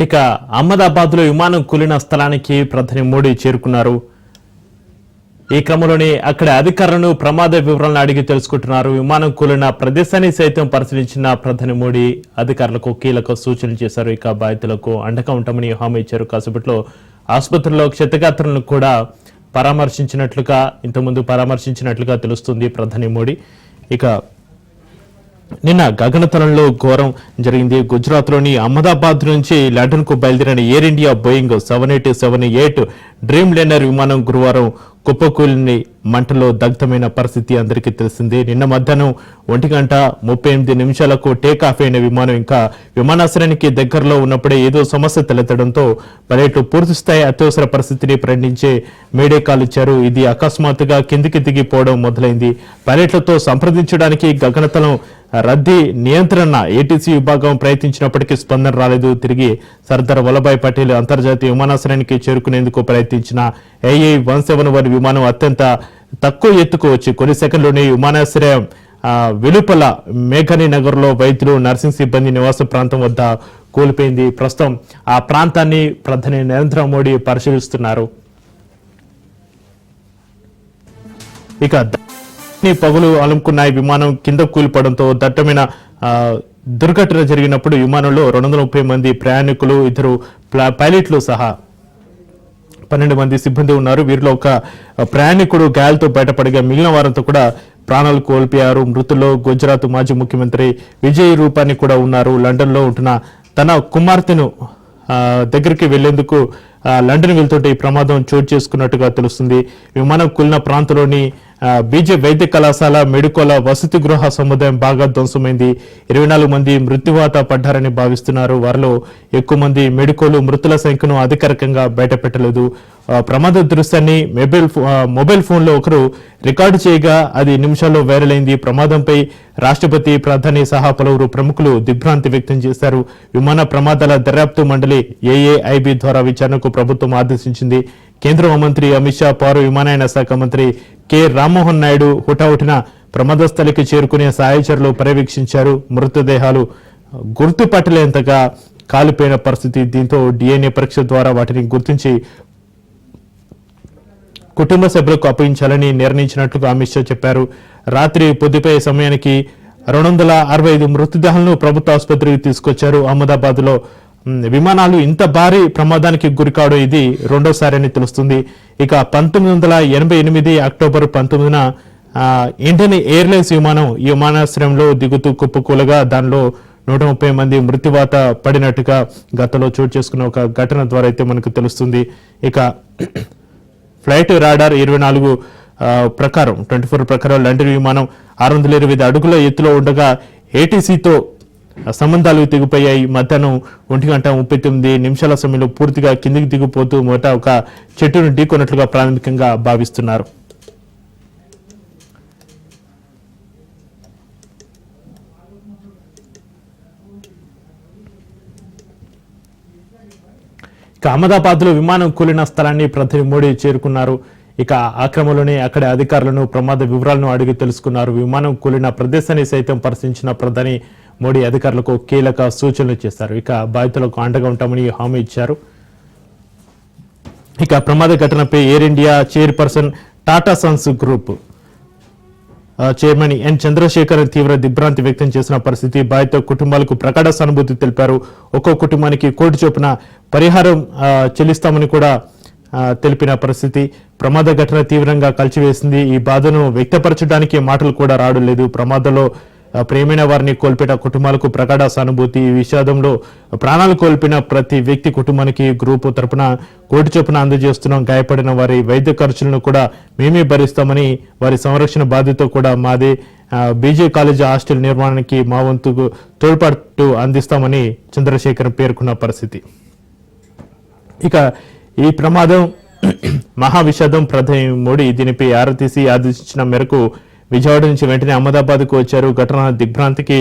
ఇక అహ్మదాబాద్ లో విమానం కూలిన స్థలానికి ప్రధాని మోడీ చేరుకున్నారు. ఈ క్రమంలోనే అక్కడ అధికారులను ప్రమాద వివరాలను అడిగి తెలుసుకుంటున్నారు. విమానం కూలిన ప్రదేశాన్ని సైతం పరిశీలించిన ప్రధాని మోడీ అధికారులకు కీలక సూచనలు చేశారు. ఇక బాధితులకు అండగా ఉంటామని హామీ ఇచ్చారు. కాసేపట్లో ఆసుపత్రిలో క్షతగాత్రులను కూడా ఇంతకుముందు పరామర్శించినట్లుగా తెలుస్తుంది ప్రధాని మోడీ. ఇక నిన్న గగనతలంలో ఘోరం జరిగింది. గుజరాత్ లోని అహ్మదాబాద్ నుంచి లండన్ కు బయలుదేరిన air India Boeing 7878 dream liner విమానం గురువారం కుప్పకూలిని మంటలో దగ్ధమైన పరిస్థితి అందరికీ తెలిసిందే. నిన్న మధ్యాహ్నం 1:38 టేక్ ఆఫ్ అయిన విమానం ఇంకా విమానాశ్రయానికి దగ్గరలో ఉన్నప్పుడే ఏదో సమస్య తలెత్తడంతో పైలట్లు పూర్తిస్థాయి అత్యవసర పరిస్థితిని ప్రకటించే మేడే కాల్ ఇచ్చారు. ఇది అకస్మాత్తుగా కిందికి దిగిపోవడం మొదలైంది. పైలట్లతో సంప్రదించడానికి గగనతలం రద్దీ నియంత్రణ ఏటీసీ విభాగం ప్రయత్నించినప్పటికీ స్పందన రాలేదు. తిరిగి సర్దార్ వల్లభాయ్ పటేల్ అంతర్జాతీయ విమానాశ్రయానికి చేరుకునేందుకు ప్రయత్నించిన AI-171 విమానం అత్యంత తక్కువ ఎత్తుకు వచ్చి కొన్ని సెకండ్లోనే విమానాశ్రయం వెలుపల మేఘని నగర్ లో వైద్యులు నర్సింగ్ సిబ్బంది నివాస ప్రాంతం వద్ద కూలిపోయింది. ప్రస్తుతం ఆ ప్రాంతాన్ని ప్రధాని నరేంద్ర మోడీ పరిశీలిస్తున్నారు. ఇక పగులు అలుముకున్న విమానం కింద కూలిపడంతో దట్టమైన దుర్ఘటన జరిగినప్పుడు విమానంలో 230 మంది ప్రయాణికులు, 2 పైలట్లు సహా 12 మంది సిబ్బంది ఉన్నారు. వీరిలో ఒక ప్రయాణికుడు గాయాలతో బయటపడగా మిగిలిన వారంతా కూడా ప్రాణాలు కోల్పోయారు. మృతుల్లో గుజరాత్ మాజీ ముఖ్యమంత్రి విజయ్ రూపాని కూడా ఉన్నారు. లండన్ లో ఉంటున్న తన కుమార్తెను దగ్గరికి వెళ్లేందుకు లండన్ వెళ్తుంటే ఈ ప్రమాదం చోటు చేసుకున్నట్టుగా తెలుస్తుంది. విమానం కూలిన ప్రాంతంలోని బీజే వైద్య కళాశాల మెడికోల వసతి గృహ సముదాయం బాగా ధ్వంసమైంది. 24 మంది మృత్యువాత పడ్డారని భావిస్తున్నారు. వారిలో ఎక్కువ మంది మెడికోలు. మృతుల సంఖ్యను అధికారికంగా బయటపెట్టలేదు. ప్రమాద దృశ్యాన్ని మొబైల్ ఫోన్ లో ఒకరు రికార్డు చేయగా అది నిమిషాల్లో వైరల్ అయింది. ప్రమాదంపై రాష్ట్రపతి, ప్రధాని సహా పలువురు ప్రముఖులు దిగ్భ్రాంతి వ్యక్తం చేశారు. విమాన ప్రమాదాల దర్యాప్తు మండలి AAIB ద్వారా విచారణకు ప్రభుత్వం ఆదేశించింది. కేంద్ర హోంమంత్రి అమిత్ షా, పౌర విమానయాన శాఖ మంత్రి కె రామ్మోహన్ నాయుడు హుటాహుటిన ప్రమాద స్థలికి చేరుకునే సహాయచరులు పర్యవేక్షించారు. మృతదేహాలు గుర్తుపట్టలేంతగా కాలిపోయిన పరిస్థితి. దీంతో DNA పరీక్ష ద్వారా వాటిని గుర్తించి కుటుంబ సభ్యులకు అప్పగించాలని నిర్ణయించినట్లుగా అమిత్ షా చెప్పారు. రాత్రి పొద్దుపోయే సమయానికి 265 మృతదేహాలను ప్రభుత్వ ఆసుపత్రికి తీసుకొచ్చారు. అహ్మదాబాద్ లో విమానాలు ఇంత భారీ ప్రమాదానికి గురికావడం ఇది రెండోసారి అని తెలుస్తుంది. ఇక 1988 అక్టోబర్ 19న ఇండియన్ ఎయిర్లైన్స్ విమానం ఈ విమానాశ్రయంలో దిగుతూ కుప్పకూలగా దానిలో 130 మంది మృత్యువాత పడినట్టుగా గతంలో చోటు చేసుకున్న ఒక ఘటన ద్వారా అయితే మనకు తెలుస్తుంది. ఇక ఫ్లైట్ రాడార్ 24 ప్రకారం 24 ప్రకారం లండన్ విమానం 628 అడుగుల ఎత్తులో ఉండగా ఏటీసీతో సంబంధాలు తెగిపోయాయి. మధ్యాహ్నం 1:39 సమయంలో పూర్తిగా కిందికి దిగిపోతూ మొదట ఒక చెట్టును ఢీకొన్నట్లుగా ప్రాథమికంగా భావిస్తున్నారు. ఇక అహ్మదాబాద్ లో విమానం కూలిన స్థలాన్ని ప్రధాని మోడీ చేరుకున్నారు. ఇక ఆ క్రమంలోనే అక్కడ అధికారులను ప్రమాద వివరాలను అడిగి తెలుసుకున్నారు. విమానం కూలిన ప్రదేశాన్ని సైతం పరిశీలించిన ప్రధాని మోడీ అధికారులకు కీలక సూచనలు చేశారు. ఇక బాధితులకు అండగా ఉంటామని హామీ ఇచ్చారు. ఇక ప్రమాద ఘటనపై Air India chairperson, Tata Sons group chairman N Chandrasekhar తీవ్ర దిగ్భ్రాంతి వ్యక్తం చేసిన పరిస్థితి. బాధిత కుటుంబాలకు ప్రగాఢ సానుభూతి తెలిపారు. ఒక్కో కుటుంబానికి ₹1 కోటి చొప్పున పరిహారం చెల్లిస్తామని కూడా తెలిపిన పరిస్థితి. ప్రమాద ఘటన తీవ్రంగా కలిచివేసింది. ఈ బాధను వ్యక్తపరచడానికి మాటలు కూడా రావడం లేదు. ప్రమాదంలో ప్రియమైన వారిని కోల్పోయిన కుటుంబాలకు ప్రగాఢ సానుభూతి. ఈ విషాదంలో ప్రాణాలు కోల్పోయిన ప్రతి వ్యక్తి కుటుంబానికి గ్రూపు తరపున ₹1 కోటి చొప్పున అందజేస్తున్నాం. గాయపడిన వారి వైద్య ఖర్చులను కూడా మేమే భరిస్తామని, వారి సంరక్షణ బాధ్యత కూడా మాదే. బీజే కాలేజీ హాస్టల్ నిర్మాణానికి మా వంతుకు తోడ్పాటు అందిస్తామని చంద్రశేఖర్ పేర్కొన్న పరిస్థితి. ఇక ఈ ప్రమాదం మహా విషాదం. ప్రధాని మోడీ దీనిపై ఆరా తీసి ఆదేశించిన మేరకు విజయవాడ నుంచి వెంటనే అహ్మదాబాద్ కు వచ్చారు. ఘటన దిగ్భ్రాంతికి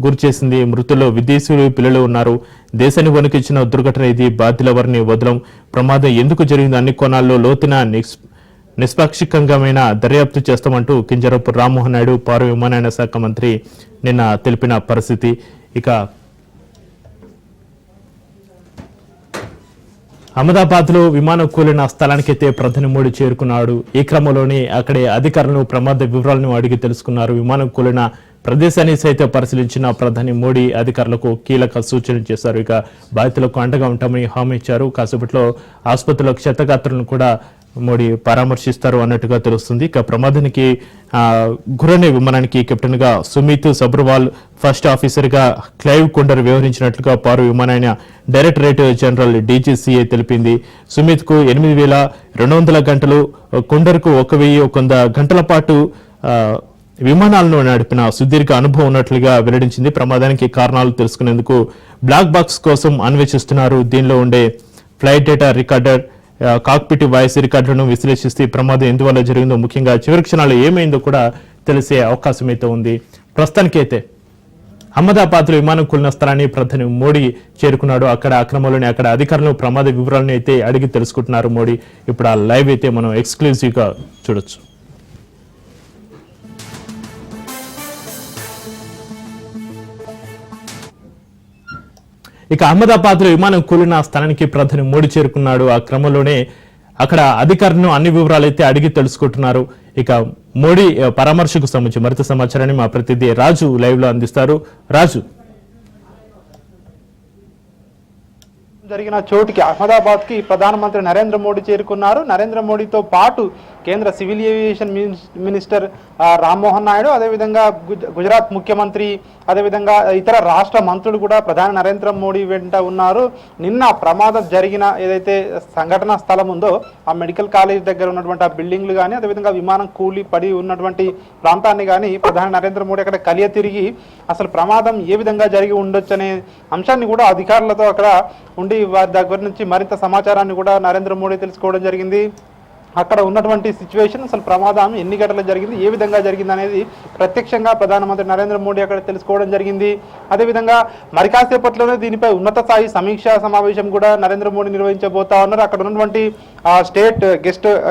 గురిచేసింది. మృతుల్లో విదేశీయులు, పిల్లలు ఉన్నారు. దేశాన్ని వణికించిన దుర్ఘటన ఇది. బాధ్యులెవరిని వదలం. ప్రమాదం ఎందుకు జరిగిందో అన్ని కోణాల్లో లోతున నిష్పాక్షికంగా దర్యాప్తు చేస్తామంటూ కింజరపు రామ్మోహన్ నాయుడు, పౌర విమానయాన శాఖ మంత్రి నిన్న తెలిపిన పరిస్థితి. ఇక అహ్మదాబాద్ లో విమానం కూలిన స్థలానికైతే ప్రధాని మోడీ చేరుకున్నాడు. ఈ క్రమంలోనే అక్కడి అధికారులను ప్రమాద వివరాలను అడిగి తెలుసుకున్నారు. విమానం కూలిన ప్రదేశాన్ని సైతం పరిశీలించిన ప్రధాని మోడీ అధికారులకు కీలక సూచనలు చేశారు. ఇక బాధితులకు అండగా ఉంటామని హామీ ఇచ్చారు. కాసేపట్లో ఆసుపత్రిలో క్షతగాత్రులను కూడా మోడీ పరామర్శిస్తారు అన్నట్టుగా తెలుస్తుంది. ఇక ప్రమాదానికి గురనే విమానానికి కెప్టెన్ గా సుమిత్ సబ్రవాల్, ఫస్ట్ ఆఫీసర్ గా క్లైవ్ కొండర్ వ్యవహరించినట్లుగా పౌర విమానయాన డైరెక్టరేట్ జనరల్ డీజీసీఏ తెలిపింది. సుమిత్ కు 8,200 గంటలు, కొండర్ కు 1,100 గంటల పాటు విమానాలను నడిపిన సుదీర్ఘ అనుభవం ఉన్నట్లుగా వెల్లడించింది. ప్రమాదానికి కారణాలు తెలుసుకునేందుకు బ్లాక్ బాక్స్ కోసం అన్వేషిస్తున్నారు. దీనిలో ఉండే flight data recorder, cockpit voice రికార్డులను విశ్లేషిస్తే ప్రమాదం ఎందువల్ల జరిగిందో, ముఖ్యంగా చివరి క్షణాలు ఏమైందో కూడా తెలిసే అవకాశం అయితే ఉంది. ప్రస్తుతానికైతే అహ్మదాబాద్ లో విమానం కూలిన స్థలాన్ని ప్రధాని మోడీ చేరుకున్నాడు. అక్కడ అక్రమంలోనే అక్కడ అధికారులు ప్రమాద వివరాలను అయితే అడిగి తెలుసుకుంటున్నారు మోడీ. ఇప్పుడు ఆ లైవ్ అయితే మనం ఎక్స్క్లూజివ్ గా చూడొచ్చు. ఇక అహ్మదాబాద్ లో విమానం కూలిన స్థలానికి ప్రధాని మోడీ చేరుకున్నాడు. ఆ క్రమంలోనే అక్కడ అధికారులను అన్ని వివరాలు అయితే అడిగి తెలుసుకుంటున్నారు. ఇక మోడీ పరామర్శకు సంబంధించి మరింత సమాచారాన్ని మా ప్రతినిధి రాజు లైవ్ లో అందిస్తారు. రాజు, జరిగిన చోటుకి అహ్మదాబాద్ కి ప్రధానమంత్రి నరేంద్ర మోడీ చేరుకున్నారు. నరేంద్ర మోడీతో పాటు కేంద్ర civil aviation minister Rammohan Naidu, అదేవిధంగా గుజరాత్ ముఖ్యమంత్రి, అదేవిధంగా ఇతర రాష్ట్ర మంత్రులు కూడా ప్రధాని నరేంద్ర మోడీ వెంట ఉన్నారు. నిన్న ప్రమాదం జరిగిన ఏదైతే సంఘటన స్థలం ఉందో ఆ మెడికల్ కాలేజ్ దగ్గర ఉన్నటువంటి ఆ బిల్డింగ్లు కానీ, అదేవిధంగా విమానం కూలి పడి ఉన్నటువంటి ప్రాంతాన్ని కానీ ప్రధాని నరేంద్ర మోడీ అక్కడ కలియ తిరిగి అసలు ప్రమాదం ఏ విధంగా జరిగి ఉండొచ్చు అనే అంశాన్ని కూడా అధికారులతో అక్కడ ఉండి వారి దగ్గర నుంచి మరింత సమాచారాన్ని కూడా నరేంద్ర మోడీ తెలుసుకోవడం జరిగింది. అక్కడ ఉన్నటువంటి సిచ్యువేషన్, అసలు ప్రమాదం ఎన్ని గంటలు జరిగింది, ఏ విధంగా జరిగింది అనేది ప్రత్యక్షంగా ప్రధానమంత్రి నరేంద్ర మోడీ అక్కడ తెలుసుకోవడం జరిగింది. అదేవిధంగా మరి కాసేపట్లోనే దీనిపై ఉన్నత స్థాయి సమీక్షా సమావేశం కూడా నరేంద్ర మోడీ నిర్వహించబోతా ఉన్నారు. అక్కడ ఉన్నటువంటి స్టేట్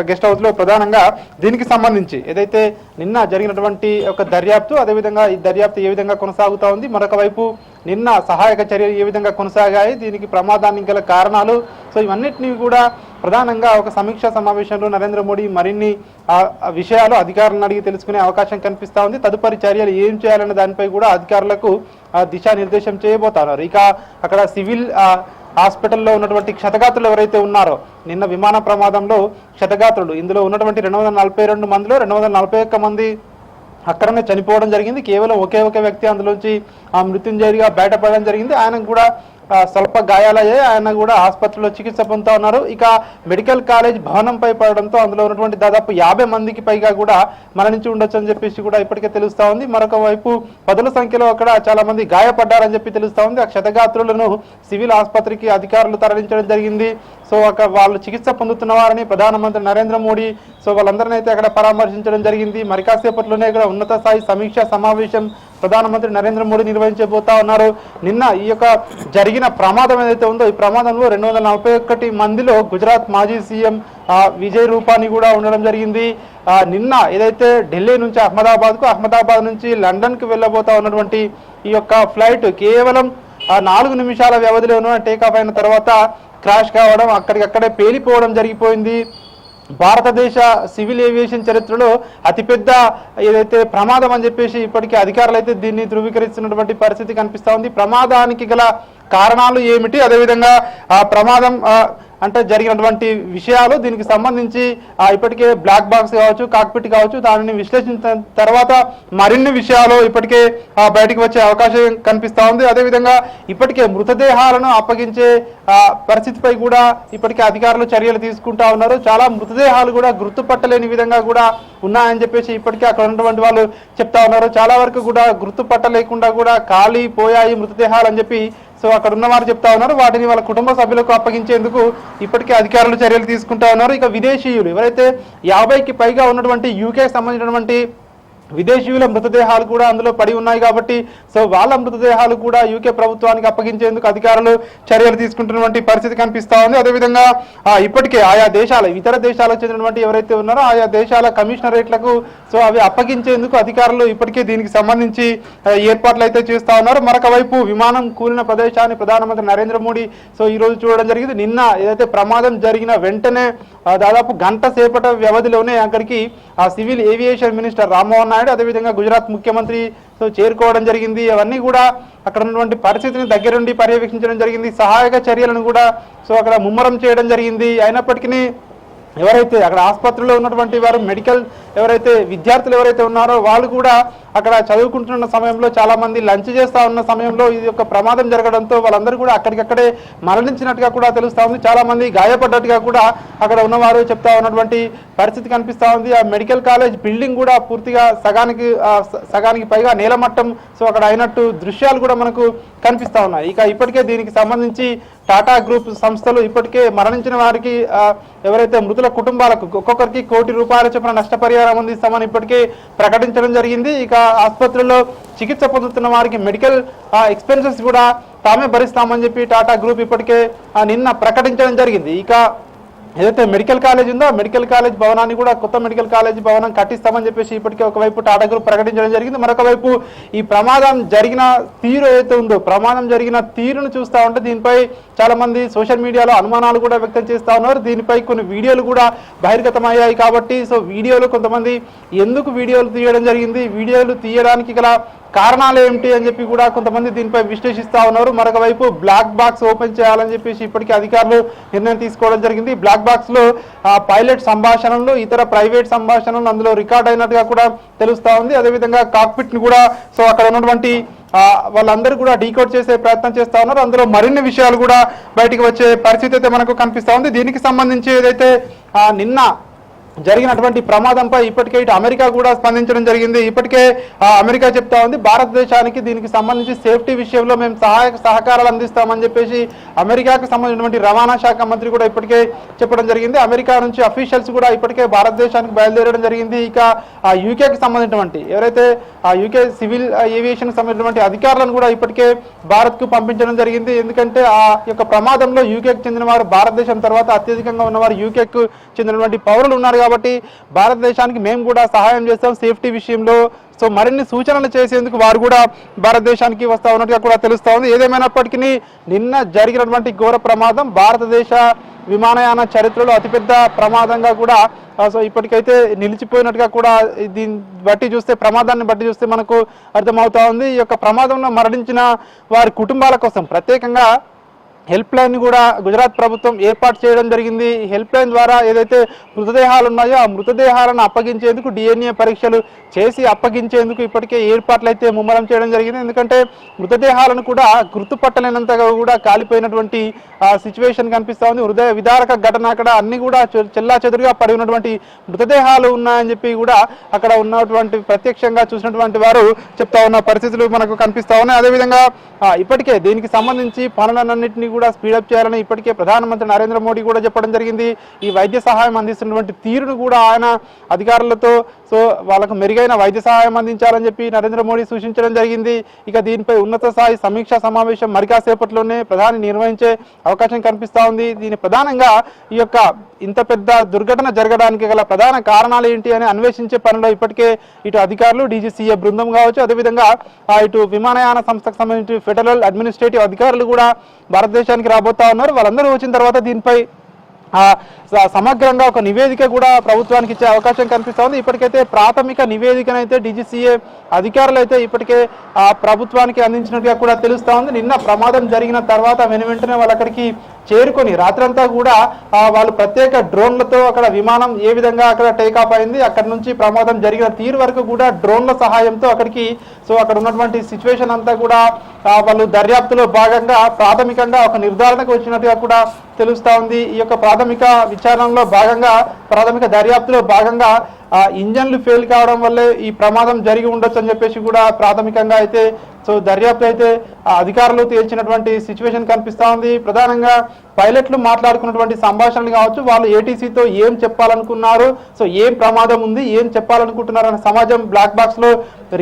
గెస్ట్ హౌస్ లో ప్రధానంగా దీనికి సంబంధించి ఏదైతే నిన్న జరిగినటువంటి ఒక దర్యాప్తు, అదేవిధంగా ఈ దర్యాప్తు ఏ విధంగా కొనసాగుతా ఉంది, మరొక వైపు నిన్న సహాయక చర్యలు ఏ విధంగా కొనసాగాయి, దీనికి ప్రమాదానికి గల కారణాలు, సో ఇవన్నిటినీ కూడా ప్రధానంగా ఒక సమీక్షా సమావేశంలో నరేంద్ర మోడీ మరిన్ని విషయాలు అధికారులను అడిగి తెలుసుకునే అవకాశం కనిపిస్తా ఉంది. తదుపరి చర్యలు ఏం చేయాలనే దానిపై కూడా అధికారులకు దిశానిర్దేశం చేయబోతున్నారు. ఇక అక్కడ సివిల్ హాస్పిటల్లో ఉన్నటువంటి క్షతగాత్రులు ఎవరైతే ఉన్నారో, నిన్న విమాన ప్రమాదంలో క్షతగాత్రులు, ఇందులో ఉన్నటువంటి 242 మందిలో 241 మంది అక్కడనే చనిపోవడం జరిగింది. కేవలం ఒకే ఒక వ్యక్తి అందులోంచి మృత్యుంజయుడిగా బయటపడడం జరిగింది. ఆయనకు కూడా స్వల్ప గాయాలయ్యాయి. ఆయన కూడా ఆసుపత్రిలో చికిత్స పొందుతా ఉన్నారు. ఇక మెడికల్ కాలేజ్ భవనంపై పడడంతో అందులో ఉన్నటువంటి దాదాపు 50 మందికి పైగా కూడా మరణించి ఉండొచ్చు అని చెప్పేసి కూడా ఇప్పటికే తెలుస్తా ఉంది. మరొక వైపు 10ల సంఖ్యలో అక్కడ చాలా మంది గాయపడ్డారని చెప్పి తెలుస్తా ఉంది. ఆ క్షతగాత్రులను సివిల్ ఆసుపత్రికి అధికారులు తరలించడం జరిగింది. సో అక్కడ వాళ్ళు చికిత్స పొందుతున్న వారని ప్రధానమంత్రి నరేంద్ర మోడీ సో వాళ్ళందరినీ అయితే అక్కడ పరామర్శించడం జరిగింది. మరి కాసేపట్లోనే ఇక్కడ ఉన్నత స్థాయి సమీక్షా సమావేశం ప్రధానమంత్రి నరేంద్ర మోడీ నిర్వహించబోతా ఉన్నారు. నిన్న ఈ యొక్క జరిగిన ప్రమాదం ఏదైతే ఉందో, ఈ ప్రమాదంలో 241 మందిలో గుజరాత్ మాజీ సీఎం విజయ్ రూపానీ కూడా ఉండడం జరిగింది. నిన్న ఏదైతే ఢిల్లీ నుంచి అహ్మదాబాద్ నుంచి లండన్కి వెళ్ళబోతా ఉన్నటువంటి ఈ యొక్క ఫ్లైట్ కేవలం 4 నిమిషాల వ్యవధిలో టేకాఫ్ అయిన తర్వాత క్రాష్ కావడం, అక్కడికక్కడే పేలిపోవడం జరిగిపోయింది. భారతదేశ సివిల్ ఏవియేషన్ చరిత్రలో అతిపెద్ద ఏదైతే ప్రమాదం అని చెప్పేసి ఇప్పటికీ అధికారులు అయితే దీన్ని ధృవీకరిస్తున్నటువంటి పరిస్థితి కనిపిస్తూ ఉంది. ప్రమాదానికి గల కారణాలు ఏమిటి, అదేవిధంగా ఆ ప్రమాదం అంటే జరిగినటువంటి విషయాలు, దీనికి సంబంధించి ఇప్పటికే బ్లాక్ బాక్స్ కావచ్చు, కాక్పిట్ కావచ్చు, దానిని విశ్లేషించిన తర్వాత మరిన్ని విషయాలు ఇప్పటికే బయటకు వచ్చే అవకాశం కనిపిస్తూ ఉంది. అదేవిధంగా ఇప్పటికే మృతదేహాలను అప్పగించే పరిస్థితిపై కూడా ఇప్పటికే అధికారులు చర్యలు తీసుకుంటా ఉన్నారు. చాలా మృతదేహాలు కూడా గుర్తుపట్టలేని విధంగా కూడా ఉన్నాయని చెప్పేసి ఇప్పటికే అక్కడ ఉన్నటువంటి వాళ్ళు చెప్తా ఉన్నారు. చాలా వరకు కూడా గుర్తుపట్టలేకుండా కూడా కాలిపోయాయి మృతదేహాలు అని చెప్పి సో అక్కడ ఉన్నవారు చెప్తా ఉన్నారు. వాటిని వాళ్ళ కుటుంబ సభ్యులకు అప్పగించేందుకు ఇప్పటికే అధికారులు చర్యలు తీసుకుంటా ఉన్నారు. ఇక విదేశీయులు ఎవరైతే 50కి పైగా ఉన్నటువంటి యూకేకి సంబంధించినటువంటి విదేశీయుల మృతదేహాలు కూడా అందులో పడి ఉన్నాయి కాబట్టి సో వాళ్ళ మృతదేహాలు కూడా యూకే ప్రభుత్వానికి అప్పగించేందుకు అధికారులు చర్యలు తీసుకుంటున్నటువంటి పరిస్థితి కనిపిస్తా ఉంది. అదేవిధంగా ఇప్పటికే ఆయా దేశాల ఇతర దేశాలకు చెందినటువంటి ఎవరైతే ఉన్నారో ఆయా దేశాల కమిషనరేట్లకు సో అవి అప్పగించేందుకు అధికారులు ఇప్పటికే దీనికి సంబంధించి ఏర్పాట్లు అయితే చేస్తా ఉన్నారు. మరొక వైపు విమానం కూలిన ప్రదేశాన్ని ప్రధానమంత్రి నరేంద్ర మోడీ సో ఈ రోజు చూడడం జరిగింది. నిన్న ఏదైతే ప్రమాదం జరిగిన వెంటనే దాదాపు గంట సేపటి వ్యవధిలోనే అక్కడికి civil aviation minister Rammohan Naidu అదేవిధంగా గుజరాత్ ముఖ్యమంత్రి సో చేరుకోవడం జరిగింది. అవన్నీ కూడా అక్కడ ఉన్నటువంటి పరిస్థితిని దగ్గరుండి పర్యవేక్షించడం జరిగింది. సహాయక చర్యలను కూడా సో అక్కడ ముమ్మరం చేయడం జరిగింది. అయినప్పటికీ ఎవరైతే అక్కడ ఆసుపత్రిలో ఉన్నటువంటి వారు మెడికల్ ఎవరైతే విద్యార్థులు ఎవరైతే ఉన్నారో వాళ్ళు కూడా అక్కడ చదువుకుంటున్న సమయంలో చాలా మంది లంచ్ చేస్తా ఉన్న సమయంలో ఇది ఒక ప్రమాదం జరగడంతో వాళ్ళందరూ కూడా అక్కడికక్కడే మరణించినట్టుగా కూడా తెలుస్తా ఉంది. చాలా మంది గాయపడ్డట్టుగా కూడా అక్కడ ఉన్నవారు చెప్తా ఉన్నటువంటి పరిస్థితి కనిపిస్తా ఉంది. ఆ మెడికల్ కాలేజ్ బిల్డింగ్ కూడా పూర్తిగా సగానికి పైగా నేలమట్టం సో అక్కడ అయినట్టు దృశ్యాలు కూడా మనకు కనిపిస్తా ఉన్నాయి. ఇక ఇప్పటికే దీనికి సంబంధించి టాటా గ్రూప్ సంస్థలు ఇప్పటికే మరణించిన వారికి ఎవరైతే మృతుల కుటుంబాలకు ఒక్కొక్కరికి ₹1 కోటి చొప్పున నష్టపరిహారం అందిస్తామని ఇప్పటికే ప్రకటించడం జరిగింది. ఇక ఆసుపత్రుల్లో చికిత్స పొందుతున్న వారికి మెడికల్ ఎక్స్పెన్సెస్ కూడా తామే భరిస్తామని చెప్పి టాటా గ్రూప్ ఇప్పటికే నిన్న ప్రకటించడం జరిగింది. ఇక ఏదైతే మెడికల్ కాలేజ్ ఉందో మెడికల్ కాలేజ్ భవనాన్ని కూడా కొత్త మెడికల్ కాలేజ్ భవనం కట్టిస్తామని చెప్పేసి ఇప్పటికే ఒకవైపు టాటా గ్రూప్ ప్రకటించడం జరిగింది. మరొక వైపు ఈ ప్రమాదం జరిగిన తీరు ఏదైతే ఉందో ప్రమాదం జరిగిన తీరును చూస్తూ ఉంటే దీనిపై చాలా మంది సోషల్ మీడియాలో అనుమానాలు కూడా వ్యక్తం చేస్తూ ఉన్నారు. దీనిపై కొన్ని వీడియోలు కూడా బహిర్గతమయ్యాయి కాబట్టి సో వీడియోలు కొంతమంది ఎందుకు వీడియోలు తీయడం జరిగింది, వీడియోలు తీయడానికి గల కారణాలు ఏమిటి అని చెప్పి కూడా కొంతమంది దీనిపై విశ్లేషిస్తూ ఉన్నారు. మరొక వైపు బ్లాక్ బాక్స్ ఓపెన్ చేయాలని చెప్పేసి ఇప్పటికే అధికారులు నిర్ణయం తీసుకోవడం జరిగింది. బ్లాక్ బాక్స్ లో పైలట్ సంభాషణలు ఇతర ప్రైవేట్ సంభాషణలు అందులో రికార్డ్ అయినట్టుగా కూడా తెలుస్తా ఉంది. అదేవిధంగా కాక్పిట్ ని కూడా సో అక్కడ ఉన్నటువంటి వాళ్ళందరూ కూడా డీకోడ్ చేసే ప్రయత్నం చేస్తా ఉన్నారు. అందులో మరిన్ని విషయాలు కూడా బయటికి వచ్చే పరిస్థితి అయితే మనకు కనిపిస్తా ఉంది. దీనికి సంబంధించి ఏదైతే నిన్న జరిగినటువంటి ప్రమాదంపై ఇప్పటికే ఇటు అమెరికా కూడా స్పందించడం జరిగింది. ఇప్పటికే అమెరికా చెప్తా ఉంది భారతదేశానికి దీనికి సంబంధించి సేఫ్టీ విషయంలో మేము సహకారాలు అందిస్తామని చెప్పేసి అమెరికాకు సంబంధించినటువంటి రవాణా శాఖ మంత్రి కూడా ఇప్పటికే చెప్పడం జరిగింది. అమెరికా నుంచి అఫీషియల్స్ కూడా ఇప్పటికే భారతదేశానికి బయలుదేరడం జరిగింది. ఇక ఆ యూకేకి సంబంధించినటువంటి ఎవరైతే ఆ యూకే సివిల్ ఏవియేషన్ సంబంధించినటువంటి అధికారులను కూడా ఇప్పటికే భారత్కు పంపించడం జరిగింది. ఎందుకంటే ఆ యొక్క ప్రమాదంలో యూకేకి చెందిన వారు భారతదేశం తర్వాత అత్యధికంగా ఉన్నవారు యూకేకు చెందినటువంటి పౌరులు ఉన్నారు కాబట్టి భారతదేశానికి మేము కూడా సహాయం చేస్తాం సేఫ్టీ విషయంలో. సో మరిన్ని సూచనలు చేసేందుకు వారు కూడా భారతదేశానికి వస్తా ఉన్నట్టుగా కూడా తెలుస్తా ఉంది. ఏదేమైనప్పటికీ నిన్న జరిగినటువంటి ఘోర ప్రమాదం భారతదేశ విమానయాన చరిత్రలో అతిపెద్ద ప్రమాదంగా కూడా సో ఇప్పటికైతే నిలిచిపోయినట్టుగా కూడా దీన్ని బట్టి చూస్తే ప్రమాదాన్ని బట్టి చూస్తే మనకు అర్థమవుతా ఉంది. ఈ యొక్క ప్రమాదంలో మరణించిన వారి కుటుంబాల కోసం ప్రత్యేకంగా హెల్ప్ లైన్ కూడా గుజరాత్ ప్రభుత్వం ఏర్పాటు చేయడం జరిగింది. హెల్ప్ లైన్ ద్వారా ఏదైతే మృతదేహాలు ఉన్నాయో ఆ మృతదేహాలను అప్పగించేందుకు DNA పరీక్షలు చేసి అప్పగించేందుకు ఇప్పటికే ఏర్పాట్లు అయితే ముమ్మరం చేయడం జరిగింది. ఎందుకంటే మృతదేహాలను కూడా గుర్తుపట్టలేనంతగా కూడా కాలిపోయినటువంటి సిచ్యువేషన్ కనిపిస్తూ ఉంది. హృదయ విదారక ఘటన అక్కడ అన్ని కూడా చెల్లా చెదురుగా పడి ఉన్నటువంటి మృతదేహాలు ఉన్నాయని చెప్పి కూడా అక్కడ ఉన్నటువంటి ప్రత్యక్షంగా చూసినటువంటి వారు చెప్తా ఉన్న పరిస్థితులు మనకు కనిపిస్తా ఉన్నాయి. అదేవిధంగా ఇప్పటికే దీనికి సంబంధించి పనులన్నింటినీ కూడా స్పీడప్ చేయాలని ఇప్పటికే ప్రధానమంత్రి నరేంద్ర మోడీ కూడా చెప్పడం జరిగింది. ఈ వైద్య సహాయం అందిస్తున్నటువంటి తీరును కూడా ఆయన అధికారులతో సో వాళ్ళకు మెరుగైన వైద్య సహాయం అందించాలని చెప్పి నరేంద్ర మోడీ సూచించడం జరిగింది. ఇక దీనిపై ఉన్నత స్థాయి సమీక్షా సమావేశం మరి కాసేపట్లోనే ప్రధాని నిర్వహించే అవకాశం కనిపిస్తా ఉంది. దీని ప్రధానంగా ఈ యొక్క ఇంత పెద్ద దుర్ఘటన జరగడానికి గల ప్రధాన కారణాలు ఏంటి అని అన్వేషించే పనిలో ఇప్పటికే ఇటు అధికారులు DGCA బృందం కావచ్చు అదేవిధంగా ఇటు విమానయాన సంస్థకు సంబంధించి ఫెడరల్ అడ్మినిస్ట్రేటివ్ అధికారులు కూడా భారతదేశానికి రాబోతా ఉన్నారు. వాళ్ళందరూ వచ్చిన తర్వాత దీనిపై సమగ్రంగా ఒక నివేదిక కూడా ప్రభుత్వానికి ఇచ్చే అవకాశం కనిపిస్తా ఉంది. ఇప్పటికైతే ప్రాథమిక నివేదికనైతే DGCA అధికారులు అయితే ఇప్పటికే ప్రభుత్వానికి అందించినట్టుగా కూడా తెలుస్తా ఉంది. నిన్న ప్రమాదం జరిగిన తర్వాత వెంటనే వాళ్ళు అక్కడికి చేరుకొని రాత్రంతా కూడా వాళ్ళు ప్రత్యేక డ్రోన్లతో అక్కడ విమానం ఏ విధంగా అక్కడ టేకాఫ్ అయింది అక్కడ నుంచి ప్రమాదం జరిగిన తీరు వరకు కూడా డ్రోన్ల సహాయంతో అక్కడికి సో అక్కడ ఉన్నటువంటి సిచ్యువేషన్ అంతా కూడా వాళ్ళు దర్యాప్తులో భాగంగా ప్రాథమికంగా ఒక నిర్ధారణకు వచ్చినట్టుగా కూడా తెలుస్తా ఉంది. ఈ యొక్క ప్రాథమిక విచారణలో భాగంగా ప్రాథమిక దర్యాప్తులో భాగంగా ఇంజన్లు ఫెయిల్ కావడం వల్లే ఈ ప్రమాదం జరిగి ఉండొచ్చు అని చెప్పేసి కూడా ప్రాథమికంగా అయితే సో దర్యాప్తు అయితే అధికారులు తేల్చినటువంటి సిచ్యువేషన్ కనిపిస్తా ఉంది. ప్రధానంగా పైలట్లు మాట్లాడుకున్నటువంటి సంభాషణలు కావచ్చు, వాళ్ళు ఏటీసీతో ఏం చెప్పాలనుకున్నారు, సో ఏం ప్రమాదం ఉంది, ఏం చెప్పాలనుకుంటున్నారు అనే సమాజం బ్లాక్ బాక్స్ లో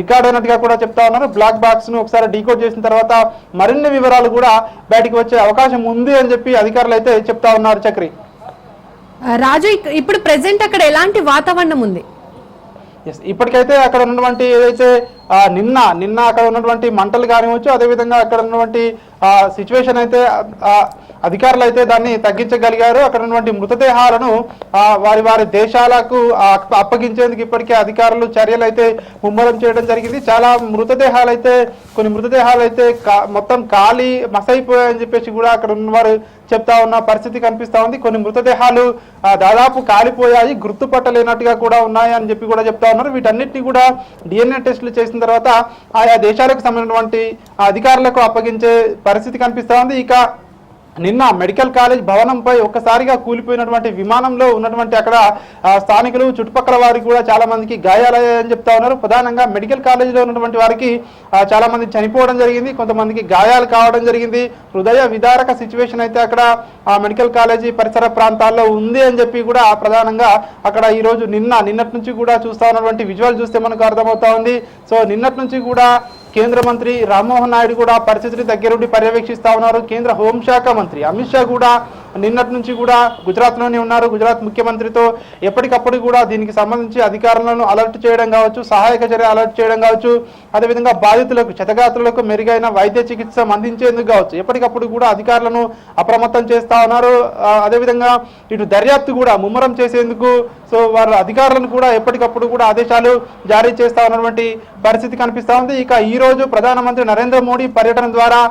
రికార్డ్ అయినట్టుగా కూడా చెప్తా ఉన్నారు. బ్లాక్ బాక్స్ ను ఒకసారి డీకోడ్ చేసిన తర్వాత మరిన్ని వివరాలు కూడా బయటికి వచ్చే అవకాశం ఉంది అని చెప్పి అధికారులు అయితే చెప్తా ఉన్నారు. చక్రి, రాజు, ఇప్పుడు ప్రెసెంట్ అక్కడ ఎలాంటి వాతావరణం ఉంది? ఇప్పటికైతే అక్కడ ఉన్నటువంటి ఏదైతే నిన్న అక్కడ ఉన్నటువంటి మంటలు కానివచ్చు, అదేవిధంగా అక్కడ ఉన్నటువంటి సిచ్యువేషన్ అయితే అధికారులు అయితే దాన్ని తగ్గించగలిగారు. అక్కడ ఉన్నటువంటి మృతదేహాలను వారి దేశాలకు అప్పగించేందుకు ఇప్పటికే అధికారులు చర్యలు అయితే ముమ్మరం చేయడం జరిగింది. చాలా మృతదేహాలు అయితే కొన్ని మృతదేహాలు అయితే మొత్తం ఖాళీ మసైపోయాయని చెప్పేసి కూడా అక్కడ ఉన్నవారు చెప్తా ఉన్న పరిస్థితి కనిపిస్తా ఉంది. కొన్ని మృతదేహాలు దాదాపు కాలిపోయాయి, గుర్తుపట్టలేనట్టుగా కూడా ఉన్నాయి అని చెప్పి కూడా చెప్తా ఉన్నారు. వీటన్నిటిని కూడా DNA టెస్టులు చేసిన తర్వాత ఆయా దేశాలకు సంబంధించినటువంటి అధికారులకు అప్పగించే పరిస్థితి కనిపిస్తా ఉంది. ఇక నిన్న మెడికల్ కాలేజ్ భవనంపై ఒక్కసారిగా కూలిపోయినటువంటి విమానంలో ఉన్నటువంటి అక్కడ స్థానికులు చుట్టుపక్కల వారికి కూడా చాలా మందికి గాయాలయ్యాయని చెప్తా ఉన్నారు. ప్రధానంగా మెడికల్ కాలేజీలో ఉన్నటువంటి వారికి చాలా మంది చనిపోవడం జరిగింది, కొంతమందికి గాయాలు కావడం జరిగింది. హృదయ విదారక సిచ్యువేషన్ అయితే అక్కడ మెడికల్ కాలేజీ పరిసర ప్రాంతాల్లో ఉంది అని చెప్పి కూడా ప్రధానంగా అక్కడ ఈ రోజు నిన్నటి నుంచి కూడా చూస్తా ఉన్నటువంటి విజువల్ చూస్తే మనకు అర్థమవుతా ఉంది. సో నిన్నటి నుంచి కూడా కేంద్ర మంత్రి రామ్మోహన్ నాయుడు కూడా పరిస్థితిని దగ్గరుండి పర్యవేక్షిస్తా ఉన్నారు. కేంద్ర హోంశాఖ మంత్రి అమిత్ షా కూడా నిన్నటి నుంచి కూడా గుజరాత్లోనే ఉన్నారు. గుజరాత్ ముఖ్యమంత్రితో ఎప్పటికప్పుడు కూడా దీనికి సంబంధించి అధికారులను అలర్ట్ చేయడం కావచ్చు, సహాయక చర్య అలర్ట్ చేయడం కావచ్చు, అదేవిధంగా బాధితులకు క్షతగాత్రులకు మెరుగైన వైద్య చికిత్స అందించేందుకు కావచ్చు ఎప్పటికప్పుడు కూడా అధికారులను అప్రమత్తం చేస్తా ఉన్నారు. అదేవిధంగా ఇటు దర్యాప్తు కూడా ముమ్మరం చేసేందుకు సో వారి అధికారులను కూడా ఎప్పటికప్పుడు కూడా ఆదేశాలు జారీ చేస్తా ఉన్నటువంటి పరిస్థితి కనిపిస్తా ఉంది. ఇక ఈ రోజు ప్రధానమంత్రి నరేంద్ర మోడీ పర్యటన ద్వారా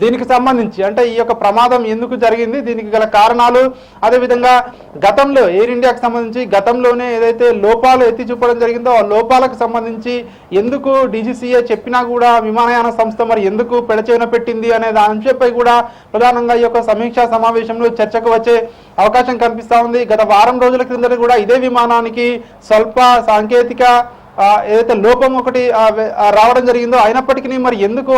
దీనికి సంబంధించి అంటే ఈ యొక్క ప్రమాదం ఎందుకు జరిగింది, దీనికి గల కారణాలు, అదేవిధంగా గతంలో ఎయిర్ ఇండియాకు సంబంధించి గతంలోనే ఏదైతే లోపాలు ఎత్తి చూపడం జరిగిందో ఆ లోపాలకు సంబంధించి ఎందుకు DGCA చెప్పినా కూడా విమానయాన సంస్థ మరి ఎందుకు పెడచేన పెట్టింది అనే అంశంపై కూడా ప్రధానంగా ఈ యొక్క సమీక్షా సమావేశంలో చర్చకు వచ్చే అవకాశం కనిపిస్తా ఉంది. గత వారం రోజుల క్రిందట కూడా ఇదే విమానానికి స్వల్ప సాంకేతిక ఏదైతే లోపం ఒకటి రావడం జరిగిందో అయినప్పటికీ మరి ఎందుకు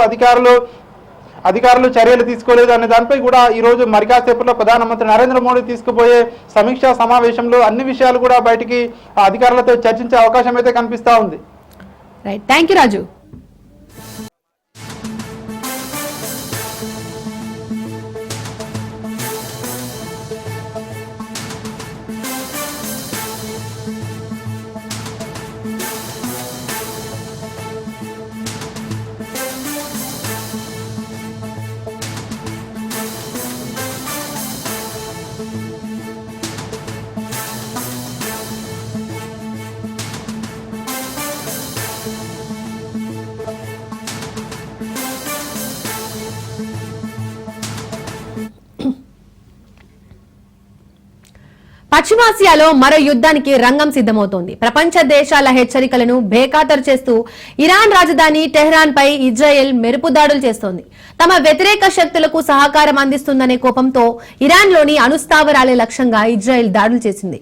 అధికారులు చర్యలు తీసుకోలేదు అనే దానిపై కూడా ఈ రోజు మరికాసేపట్లో ప్రధానమంత్రి నరేంద్ర మోడీ తీసుకుపోయే సమీక్షా సమావేశంలో అన్ని విషయాలు కూడా బయటికి అధికారులతో చర్చించే అవకాశం అయితే కనిపిస్తా ఉంది. రైట్, థ్యాంక్ యూ రాజు. పశ్చిమాసియాలో మరో యుద్ధానికి రంగం సిద్ధమవుతోంది. ప్రపంచ దేశాల హెచ్చరికలను బేఖాతరు చేస్తూ ఇరాన్ రాజధాని టెహ్రాన్ పై ఇజ్రాయెల్ మెరుపు దాడులు చేస్తోంది. తమ వ్యతిరేక శక్తులకు సహకారం అందిస్తుందనే కోపంతో ఇరాన్లోని అణుస్థావరాలే లక్ష్యంగా ఇజ్రాయెల్ దాడులు చేసింది.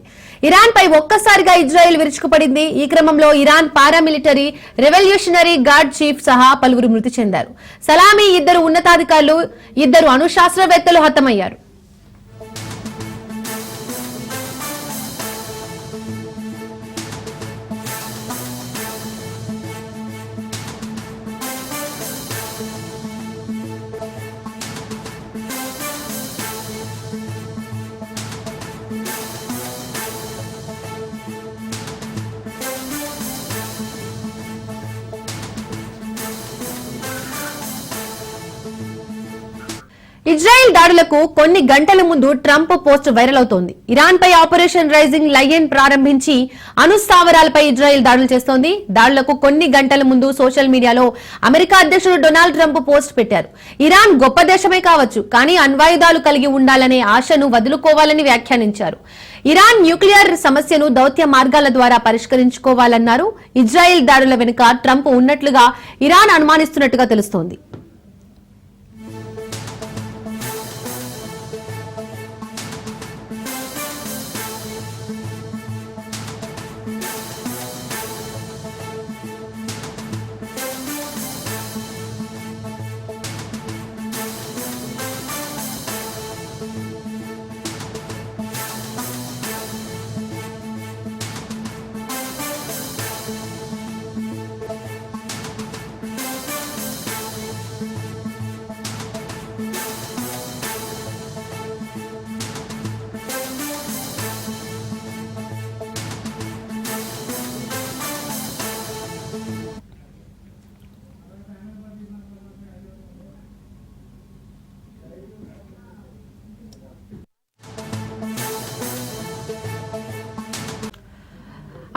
ఇరాన్ పై ఒక్కసారిగా ఇజ్రాయెల్ విరుచుకుపడింది. ఈ క్రమంలో Iran paramilitary revolutionary guard chief సహా పలువురు మృతి చెందారు. సలామీ 2 ఉన్నతాధికారులు 2 అణు శాస్త్రవేత్తలు హతమయ్యారు. ఇజ్రాయెల్ దాడులకు కొన్ని గంటల ముందు ట్రంప్ పోస్ట్ వైరల్ అవుతోంది. ఇరాన్ పై ఆపరేషన్ రైజింగ్ లయన్ ప్రారంభించి అణుస్థావరాలపై ఇజ్రాయెల్ దాడులు చేస్తోంది. దాడులకు కొన్ని గంటల ముందు సోషల్ మీడియాలో అమెరికా అధ్యక్షుడు డొనాల్డ్ ట్రంప్ పోస్ట్ పెట్టారు. ఇరాన్ గొప్ప దేశమే కావచ్చు, కానీ అణ్వాయుధాలు కలిగి ఉండాలనే ఆశను వదులుకోవాలని వ్యాఖ్యానించారు. ఇరాన్ న్యూక్లియర్ సమస్యను దౌత్య మార్గాల ద్వారా పరిష్కరించుకోవాలన్నారు. ఇజ్రాయెల్ దాడుల వెనుక ట్రంప్ ఉన్నట్లుగా ఇరాన్ అనుమానిస్తున్నట్టుగా తెలుస్తోంది.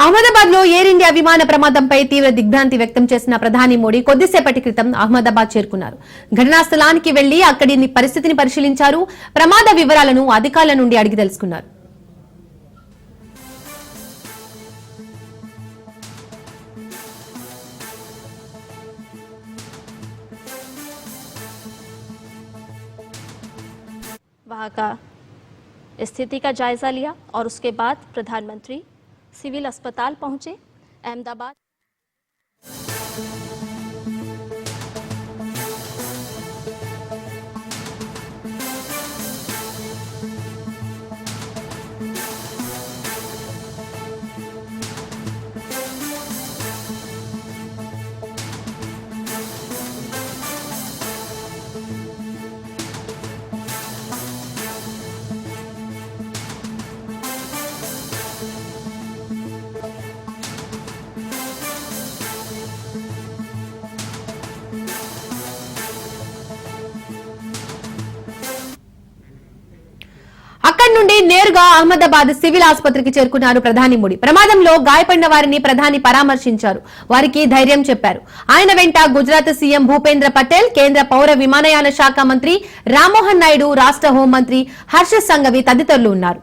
అహ్మదాబాద్ లో ఎయిర్ ఇండియా విమాన ప్రమాదంపై తీవ్ర దిగ్భ్రాంతి వ్యక్తం చేసిన ప్రధాని మోడీ కొద్దిసేపటి క్రితం అహ్మదాబాద్ చేరుకున్నారు. ఘటనా స్థలానికి వెళ్లి అక్కడి పరిస్థితిని పరిశీలించారు. ప్రమాద వివరాలను అధికారుల నుండి అడిగి తెలుసుకున్నారు. वहां का स्थिति का जायजा लिया और उसके बाद प्रधानमंत्री सिविल अस्पताल पहुंचे अहमदाबाद। అక్కడి నుండి నేరుగా అహ్మదాబాద్ సివిల్ ఆసుపత్రికి చేరుకున్నారు ప్రధాని మోడీ. ప్రమాదంలో గాయపడిన వారిని ప్రధాని పరామర్శించారు. వారికి ధైర్యం చెప్పారు. ఆయన వెంట గుజరాత్ సీఎం భూపేంద్ర పటేల్, కేంద్ర పౌర విమానయాన శాఖ మంత్రి రామ్మోహన్ నాయుడు, రాష్ట్ర హోంమంత్రి హర్ష సంఘవి తదితరులు ఉన్నారు.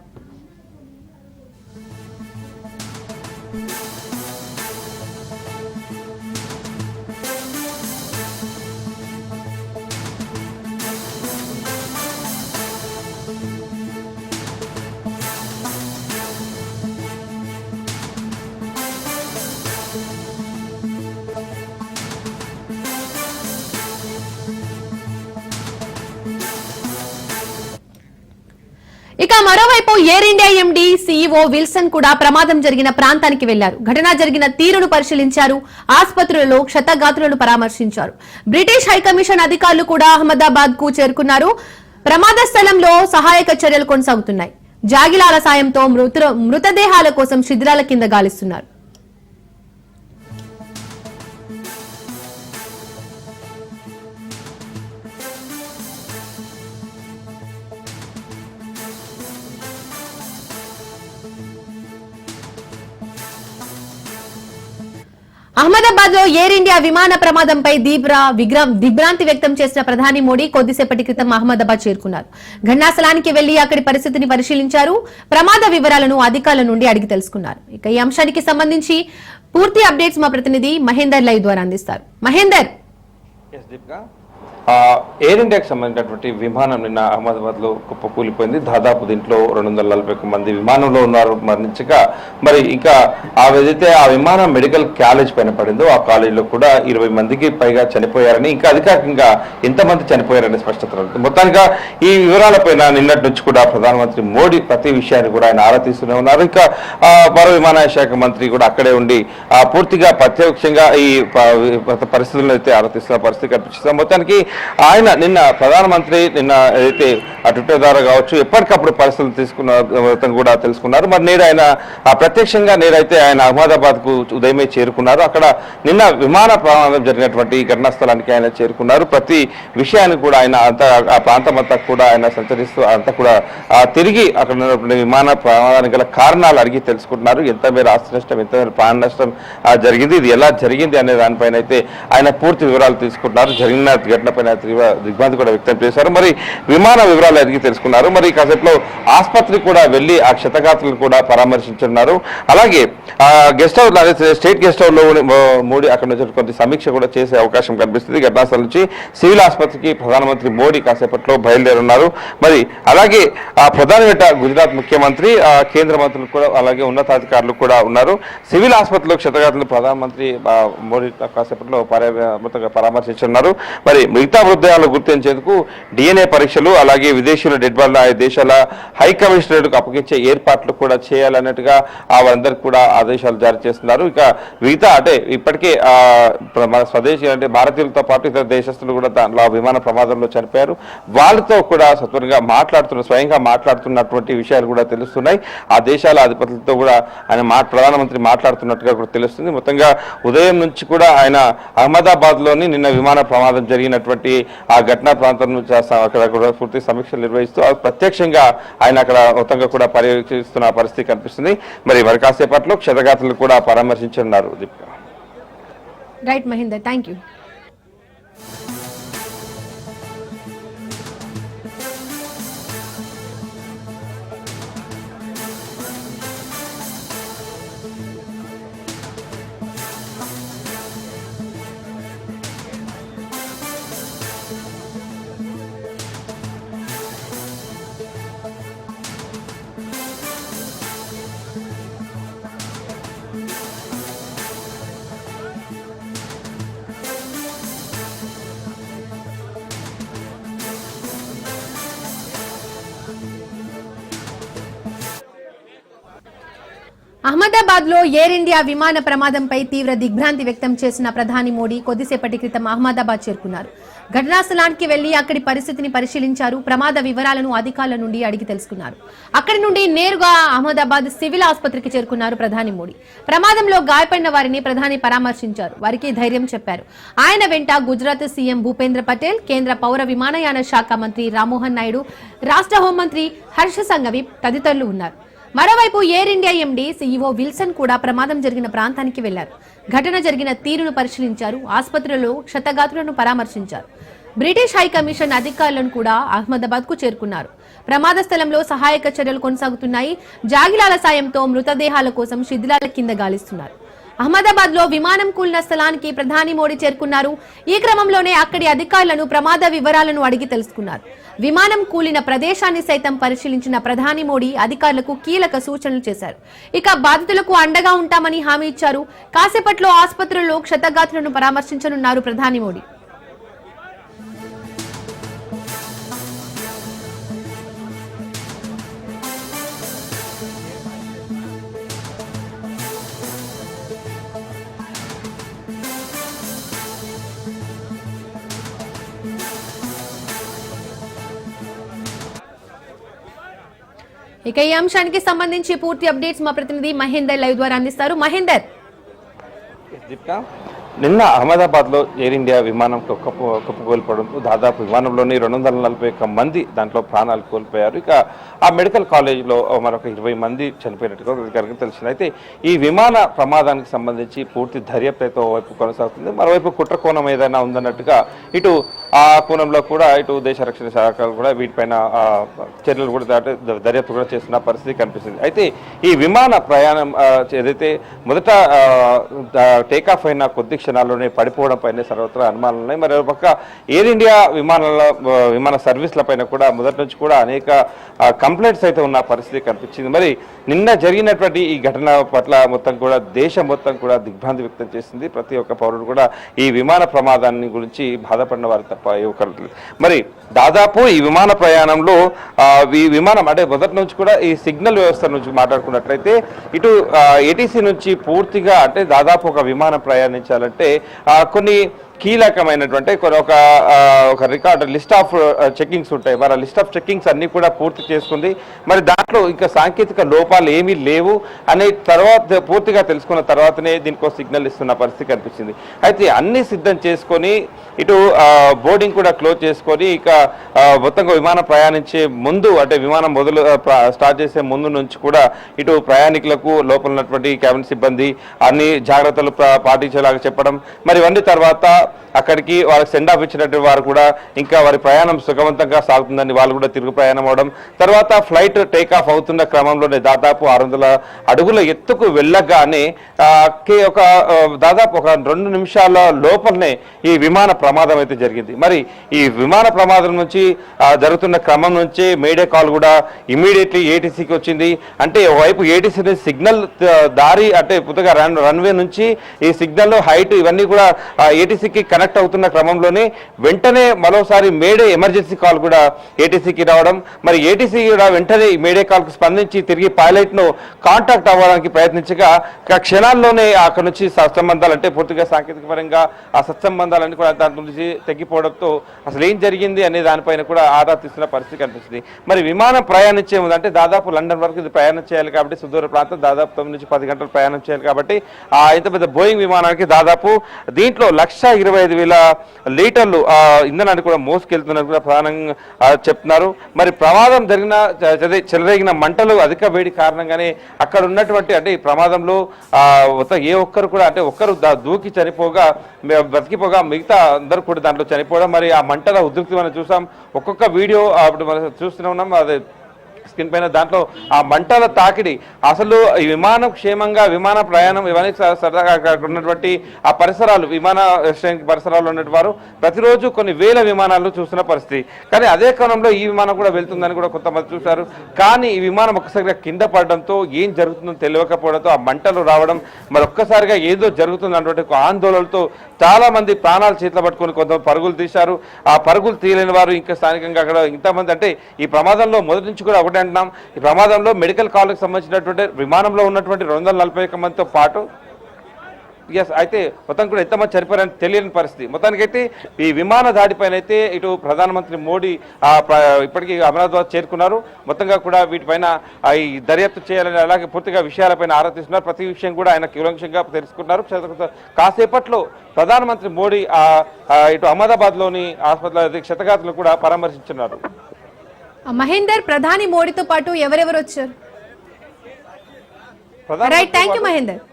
ఇక మరోవైపు air India MD CEO Wilson కూడా ప్రమాదం జరిగిన ప్రాంతానికి వెళ్లారు. ఘటన జరిగిన తీరును పరిశీలించారు. ఆసుపత్రులలో క్షతగాత్రులను పరామర్శించారు. బ్రిటిష్ హైకమిషన్ అధికారులు కూడా అహ్మదాబాద్ కు చేరుకున్నారు. ప్రమాద స్థలంలో సహాయక చర్యలు కొనసాగుతున్నాయి. జాగిలాల సాయంతో మృతదేహాల కోసం శిథిరాల కింద గాలిస్తున్నారు. అహ్మదాబాద్ లో ఎయిర్ ఇండియా విమాన ప్రమాదంపై దిగ్భ్రాంతి వ్యక్తం చేసిన ప్రధాని మోడీ కొద్దిసేపటి క్రితం అహ్మదాబాద్ చేరుకున్నారు. ఘటనా స్థలానికి వెళ్లి అక్కడి పరిస్థితిని పరిశీలించారు. ప్రమాద వివరాలను అధికారుల నుండి అడిగి తెలుసుకున్నారు. ఇక ఈ అంశానికి సంబంధించి పూర్తి అప్డేట్స్ మా ప్రతినిధి మహేందర్ లైవ్ ద్వారా అందిస్తారు. మహేందర్, ఎయిర్ ఇండియాకి సంబంధించినటువంటి విమానం నిన్న అహ్మదాబాద్ లో కుప్పకూలిపోయింది. దాదాపు దీంట్లో 241 మంది విమానంలో ఉన్నారు మరణించగా, మరి ఇంకా ఏదైతే ఆ విమానం మెడికల్ కాలేజ్ పైన పడిందో ఆ కాలేజీలో కూడా 20 మందికి పైగా చనిపోయారని, ఇంకా అధికారికంగా ఎంతమంది చనిపోయారనే స్పష్టత ఉంది. మొత్తానికి ఈ వివరాలపైన నిన్నటి నుంచి కూడా ప్రధానమంత్రి మోడీ ప్రతి విషయాన్ని కూడా ఆయన ఆరా తీస్తూనే ఉన్నారు. ఇంకా పౌర విమానయాన శాఖ మంత్రి కూడా అక్కడే ఉండి పూర్తిగా ప్రత్యక్షంగా ఈ పరిస్థితులను అయితే ఆరా తీస్తున్న పరిస్థితి కనిపిస్తుంది. మొత్తానికి ఆయన నిన్న ప్రధానమంత్రి ఏదైతే ట్విట్టర్ ద్వారా కావచ్చు ఎప్పటికప్పుడు పరిస్థితులు కూడా తెలుసుకున్నారు. మరి నేడు ఆయన ప్రత్యక్షంగా నేడైతే ఆయన అహ్మదాబాద్ కు ఉదయమే చేరుకున్నారు. అక్కడ నిన్న విమాన ప్రమాదం జరిగినటువంటి ఘటనా స్థలానికి ఆయన చేరుకున్నారు. ప్రతి విషయాన్ని కూడా ఆయన ఆ ప్రాంతం అంతా కూడా ఆయన సంచరిస్తూ అంతా కూడా తిరిగి అక్కడ ఉన్నటువంటి విమాన ప్రమాదానికి గల కారణాలు అడిగి తెలుసుకుంటున్నారు. ఎంత మేర ఆస్తి నష్టం, ఎంత మేర ప్రాణ నష్టం జరిగింది, ఇది ఎలా జరిగింది అనే దానిపైన అయితే ఆయన పూర్తి వివరాలు తీసుకుంటున్నారు. జరిగిన ఘటనపైన దిగ్భ్రాంతి కూడా వ్యక్తం చేశారు. మరి విమాన వివరాలు అడిగి తెలుసుకున్నారు. మరి కాసేపులో ఆసుపత్రికి కూడా వెళ్లి ఆ క్షతగాత్రులను కూడా పరామర్శించున్నారు. అలాగే guest house state guest house లో మోడీ అక్కడ నుంచి కొంత సమీక్ష కూడా చేసే అవకాశం కనిపిస్తుంది. ఘటనాస్థలం నుంచి సివిల్ ఆసుపత్రికి ప్రధానమంత్రి మోడీ కాసేపట్లో బయలుదేరున్నారు. మరి అలాగే ప్రధాని వెంట గుజరాత్ ముఖ్యమంత్రి, కేంద్ర మంత్రులు కూడా అలాగే ఉన్నతాధికారులు కూడా ఉన్నారు. సివిల్ ఆసుపత్రిలో క్షతగాత్రులు ప్రధానమంత్రి మోడీ కాసేపట్లో పరామర్శించున్నారు. మరి మిగతా మృతదేహాలను గుర్తించేందుకు DNA పరీక్షలు అలాగే విదేశీయుల డెడ్ బాడీలు ఆయా దేశాల హై కమిషనర్కు అప్పగించే ఏర్పాట్లు కూడా చేయాలన్నట్టుగా వారందరికీ కూడా ఆదేశాలు జారీ చేస్తున్నారు. ఇక మిగతా అంటే ఇప్పటికే మన స్వదేశీ అంటే భారతీయులతో పాటు ఇతర దేశస్తులు కూడా దాంట్లో విమాన ప్రమాదంలో చనిపోయారు. వాళ్ళతో కూడా సత్వరంగా స్వయంగా మాట్లాడుతున్నటువంటి విషయాలు కూడా తెలుస్తున్నాయి. ఆ దేశాల అధిపతులతో కూడా ఆయన ప్రధానమంత్రి మాట్లాడుతున్నట్టుగా కూడా తెలుస్తుంది. మొత్తంగా ఉదయం నుంచి కూడా ఆయన అహ్మదాబాద్ లోని నిన్న విమాన ప్రమాదం జరిగినటువంటి ఆ ఘటనా ప్రాంతం నుంచి అక్కడ కూడా పూర్తి సమీక్ష సమీక్షలు నిర్వహిస్తూ ప్రత్యక్షంగా ఆయన అక్కడ మొత్తంగా కూడా పర్యవేక్షిస్తున్న పరిస్థితి కనిపిస్తుంది. మరి కాసేపట్లో క్షతగాత్రులు కూడా పరామర్శించనున్నారు. Deepika. Right Mahender, thank you. Ahmedabad లో ఎయిర్ ఇండియా విమాన ప్రమాదంపై తీవ్ర దిగ్భ్రాంతి వ్యక్తం చేసిన ప్రధాని మోడీ కొద్దిసేపటి క్రితం అహ్మదాబాద్ చేరుకున్నారు. ఘటనా స్థలానికి వెళ్లి అక్కడి పరిస్థితిని పరిశీలించారు. ప్రమాద వివరాలను అధికారుల నుండి అడిగి తెలుసుకున్నారు. అక్కడి నుండి నేరుగా అహ్మదాబాద్ సివిల్ ఆసుపత్రికి చేరుకున్నారు ప్రధాని మోడీ. ప్రమాదంలో గాయపడిన వారిని ప్రధాని పరామర్శించారు. వారికి ధైర్యం చెప్పారు. ఆయన వెంట గుజరాత్ సీఎం భూపేంద్ర పటేల్, కేంద్ర పౌర విమానయాన శాఖ మంత్రి రామ్మోహన్ నాయుడు, రాష్ట్ర హోంమంత్రి హర్ష సంఘవి తదితరులు ఉన్నారు. మరోవైపు air India MD CEO Wilson కూడా ప్రమాదం జరిగిన ప్రాంతానికి వెళ్లారు. ఘటన జరిగిన తీరును పరిశీలించారు. ఆసుపత్రిలో క్షతగాత్రులను పరామర్శించారు. బ్రిటిష్ హైకమిషన్ అధికారులను కూడా అహ్మదాబాద్ కు చేరుకున్నారు. ప్రమాద స్థలంలో సహాయక చర్యలు కొనసాగుతున్నాయి. జాగిలాల సాయంతో మృతదేహాల కోసం శిథిలాల కింద గాలిస్తున్నారు. అహ్మదాబాద్ లో విమానం కూలిన స్థలానికి ప్రధాని మోడీ చేరుకున్నారు. ఈ క్రమంలోనే అక్కడి అధికారులను ప్రమాద వివరాలను అడిగి తెలుసుకున్నారు. విమానం కూలిన ప్రదేశాన్ని సైతం పరిశీలించిన ప్రధాని మోడీ అధికారులకు కీలక సూచనలు చేశారు. ఇక బాధితులకు అండగా ఉంటామని హామీ ఇచ్చారు. కాసేపట్లో ఆసుపత్రుల్లో క్షతగాత్రులను పరామర్శించనున్నారు ప్రధాని మోడీ. ఇక ఈ అంశానికి సంబంధించి పూర్తి అప్డేట్స్ మా ప్రతినిధి మహేందర్ లైవ్ ద్వారా అందిస్తారు. మహేందర్, నిన్న అహ్మదాబాద్ లో ఎయిర్ ఇండియా విమానం కుప్పకూలిపోవడంతో దాదాపు విమానంలోని 241 మంది దాంట్లో ప్రాణాలు కోల్పోయారు. ఇక ఆ మెడికల్ కాలేజీలో మరొక 20 మంది చనిపోయినట్టుగా అధికారులకు తెలిసింది. అయితే ఈ విమాన ప్రమాదానికి సంబంధించి పూర్తి దర్యాప్తు అయితే ఓవైపు కొనసాగుతుంది, మరోవైపు కుట్ర కోణం ఏదైనా ఉందన్నట్టుగా ఇటు ఆ కోణంలో కూడా ఇటు దేశ రక్షణ శాఖ కూడా వీటిపైన చర్యలు కూడా దర్యాప్తు కూడా చేస్తున్న పరిస్థితి కనిపిస్తుంది. అయితే ఈ విమాన ప్రయాణం ఏదైతే మొదట టేకాఫ్ అయిన కొద్ది క్షణాల్లోనే పడిపోవడం పైన సర్వత్రా అనుమానాలు ఉన్నాయి. మరో పక్క ఎయిర్ ఇండియా విమాన సర్వీసుల పైన కూడా మొదటి నుంచి కూడా అనేక కంప్లైంట్స్ అయితే ఉన్న పరిస్థితి కనిపించింది. మరి నిన్న జరిగినటువంటి ఈ ఘటన పట్ల మొత్తం కూడా దేశం మొత్తం కూడా దిగ్భ్రాంతి వ్యక్తం చేసింది. ప్రతి ఒక్క పౌరుడు కూడా ఈ విమాన ప్రమాదాన్ని గురించి బాధపడిన వారు తప్ప ఒకరు. మరి దాదాపు ఈ విమాన ప్రయాణంలో ఈ విమానం అంటే మొదటి నుంచి కూడా ఈ సిగ్నల్ వ్యవస్థ నుంచి మాట్లాడుకున్నట్లయితే ఇటు ఏటీసీ నుంచి పూర్తిగా అంటే దాదాపు ఒక విమానం ప్రయాణించాలంటే కొన్ని కీలకమైనటువంటి ఒక రికార్డ్ లిస్ట్ ఆఫ్ చెకింగ్స్ ఉంటాయి. మరి ఆ లిస్ట్ ఆఫ్ చెకింగ్స్ అన్ని కూడా పూర్తి చేసుకుంది. మరి దాంట్లో ఇంకా సాంకేతిక లోపాలు ఏమీ లేవు అనే తర్వాత పూర్తిగా తెలుసుకున్న తర్వాతనే దీనికో సిగ్నల్ ఇస్తున్న పరిస్థితి కనిపించింది. అయితే అన్ని సిద్ధం చేసుకొని ఇటు బోర్డింగ్ కూడా క్లోజ్ చేసుకొని ఇక మొత్తంగా విమానం ప్రయాణించే ముందు అంటే విమానం స్టార్ట్ చేసే ముందు నుంచి కూడా ఇటు ప్రయాణికులకు లోపల ఉన్నటువంటి క్యాబిన్ సిబ్బంది అన్ని జాగ్రత్తలు పాటించేలాగా చెప్పడం, మరి ఇవన్నీ తర్వాత అక్కడికి వాళ్ళకి సెండ్ ఆఫ్ ఇచ్చినట్టు వారు కూడా ఇంకా వారి ప్రయాణం సుఖవంతంగా సాగుతుందని వాళ్ళు కూడా తిరుగు ప్రయాణం అవడం, తర్వాత ఫ్లైట్ టేక్ ఆఫ్ అవుతున్న క్రమంలోనే దాదాపు 600 అడుగుల ఎత్తుకు వెళ్ళగానే ఒక దాదాపు ఒక 2 నిమిషాల లోపలనే ఈ విమాన ప్రమాదం అయితే జరిగింది. మరి ఈ విమాన ప్రమాదం నుంచి జరుగుతున్న క్రమం నుంచి మేడే కాల్ కూడా ఇమీడియట్లీ ఏటీసీకి వచ్చింది. అంటే ఒకవైపు ఏటీసీ సిగ్నల్ దారి అంటే పుత్తగా రన్వే నుంచి ఈ సిగ్నల్ హైట్ ఇవన్నీ కూడా ఏటీసీకి కనెక్ట్ అవుతున్న క్రమంలోనే వెంటనే మరోసారి మేడే ఎమర్జెన్సీ కాల్ కూడా ఏటీసీకి రావడం, మరి ఏటీసీ కూడా వెంటనే మేడే కాల్కు స్పందించి తిరిగి పైలట్ ను కాంటాక్ట్ అవ్వడానికి ప్రయత్నించగా క్షణాల్లోనే అక్కడ నుంచి సత్సంబంధాలు అంటే పూర్తిగా సాంకేతిక పరంగా ఆ సత్సంబంధాలన్నీ కూడా దాని నుంచి తగ్గిపోవడంతో అసలు ఏం జరిగింది అనే దానిపైన కూడా ఆరా తీస్తున్న పరిస్థితి కనిపిస్తుంది. మరి విమానం ప్రయాణించే ముందు అంటే దాదాపు లండన్ వరకు ఇది ప్రయాణం చేయాలి కాబట్టి సుదూర ప్రాంతం దాదాపు 9 నుంచి 10 గంటలు ప్రయాణం చేయాలి కాబట్టి ఇంత పెద్ద బోయింగ్ విమానానికి దాదాపు దీంట్లో 1,25,000 లీటర్లు ఇంధనాన్ని కూడా మోసుకెళ్తున్నట్టు కూడా ప్రధానంగా చెప్తున్నారు. మరి ప్రమాదం జరిగిన చెలరేగిన మంటలు అధిక వేడి కారణంగానే అక్కడ ఉన్నటువంటి అంటే ఈ ప్రమాదంలో ఏ ఒక్కరు కూడా అంటే ఒక్కరు దూకి చనిపోగా బ్రతికిపోగా మిగతా అందరూ కూడా దాంట్లో చనిపోవడం, మరి ఆ మంటల ఉధృతి మనం చూసాం. ఒక్కొక్క వీడియో అప్పుడు మనం చూస్తూనే ఉన్నాం అదే స్క్రీన్ పైన. దాంట్లో ఆ మంటల తాకిడి అసలు ఈ విమానం క్షేమంగా విమాన ప్రయాణం ఇవన్నీ సరదాగా అక్కడ ఉన్నటువంటి ఆ పరిసరాలు విమానాశ్రయానికి పరిసరాలు ఉన్నటువంటి వారు ప్రతిరోజు కొన్ని వేల విమానాలు చూస్తున్న పరిస్థితి. కానీ అదే కోణంలో ఈ విమానం కూడా వెళ్తుందని కూడా కొంతమంది చూశారు. కానీ ఈ విమానం ఒక్కసారిగా కింద పడడంతో ఏం జరుగుతుందో తెలియకపోవడంతో ఆ మంటలు రావడం, మరి ఒక్కసారిగా ఏదో జరుగుతుంది అన్నటువంటి ఆందోళనలతో చాలా మంది ప్రాణాలు చేతిలో పట్టుకొని కొంతమంది పరుగులు తీశారు. ఆ పరుగులు తీయలేని వారు ఇంకా స్థానికంగా అక్కడ ఇంతమంది అంటే ఈ ప్రమాదంలో మొదటి నుంచి కూడా ఒకటే అంటున్నాం, ఈ ప్రమాదంలో మెడికల్ కాలేజ్కి సంబంధించినటువంటి విమానంలో ఉన్నటువంటి 241 మందితో పాటు అయితే మొత్తం కూడా ఎంతమంది చనిపోయారని తెలియని పరిస్థితి. మొత్తానికైతే ఈ విమాన దాడిపైన అయితే ఇటు ప్రధానమంత్రి మోడీ ఇప్పటికీ అహ్మదాబాద్ చేరుకున్నారు. మొత్తంగా కూడా వీటిపైన ఈ దర్యాప్తు చేయాలని అలాగే పూర్తిగా విషయాలపైన ఆరా తీస్తున్నారు. ప్రతి విషయం కూడా ఆయన కూలంకషంగా తెలుసుకున్నారు. కాసేపట్లో ప్రధానమంత్రి మోడీ ఇటు అహ్మదాబాద్లోని ఆసుపత్రి క్షతగాతులు కూడా పరామర్శించున్నారు. మహేందర్, ప్రధాని మోడీతో పాటు ఎవరెవరు వచ్చారు? Right, thank you Mahender.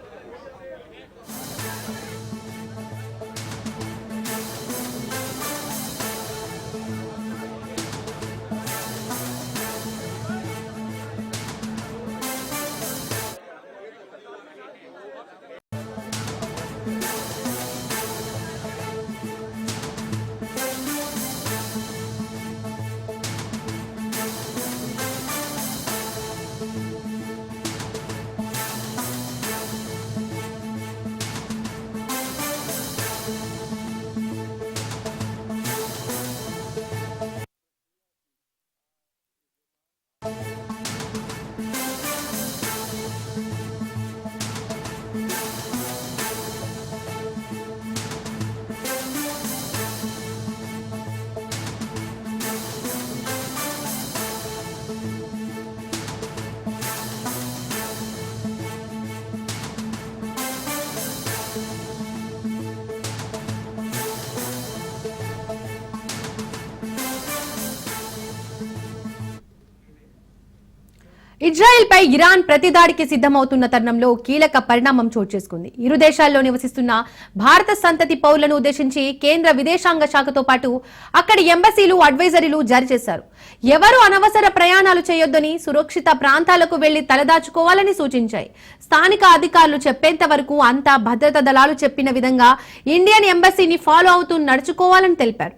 Israel పై ఇరాన్ ప్రతిదాడికి సిద్ధమవుతున్న తరుణంలో కీలక పరిణామం చోటు చేసుకుంది. ఇరు దేశాల్లో నివసిస్తున్న భారత సంతతి పౌరులను ఉద్దేశించి కేంద్ర విదేశాంగ శాఖతో పాటు అక్కడి ఎంబసీలు అడ్వైజరీలు జారీ చేశారు. ఎవరు అనవసర ప్రయాణాలు చేయొద్దని, సురక్షిత ప్రాంతాలకు వెళ్లి తలదాచుకోవాలని సూచించాయి. స్థానిక అధికారులు చెప్పేంత వరకు అంతా భద్రతా దళాలు చెప్పిన విధంగా ఇండియన్ ఎంబసీని ఫాలో అవుతూ నడుచుకోవాలని తెలిపారు.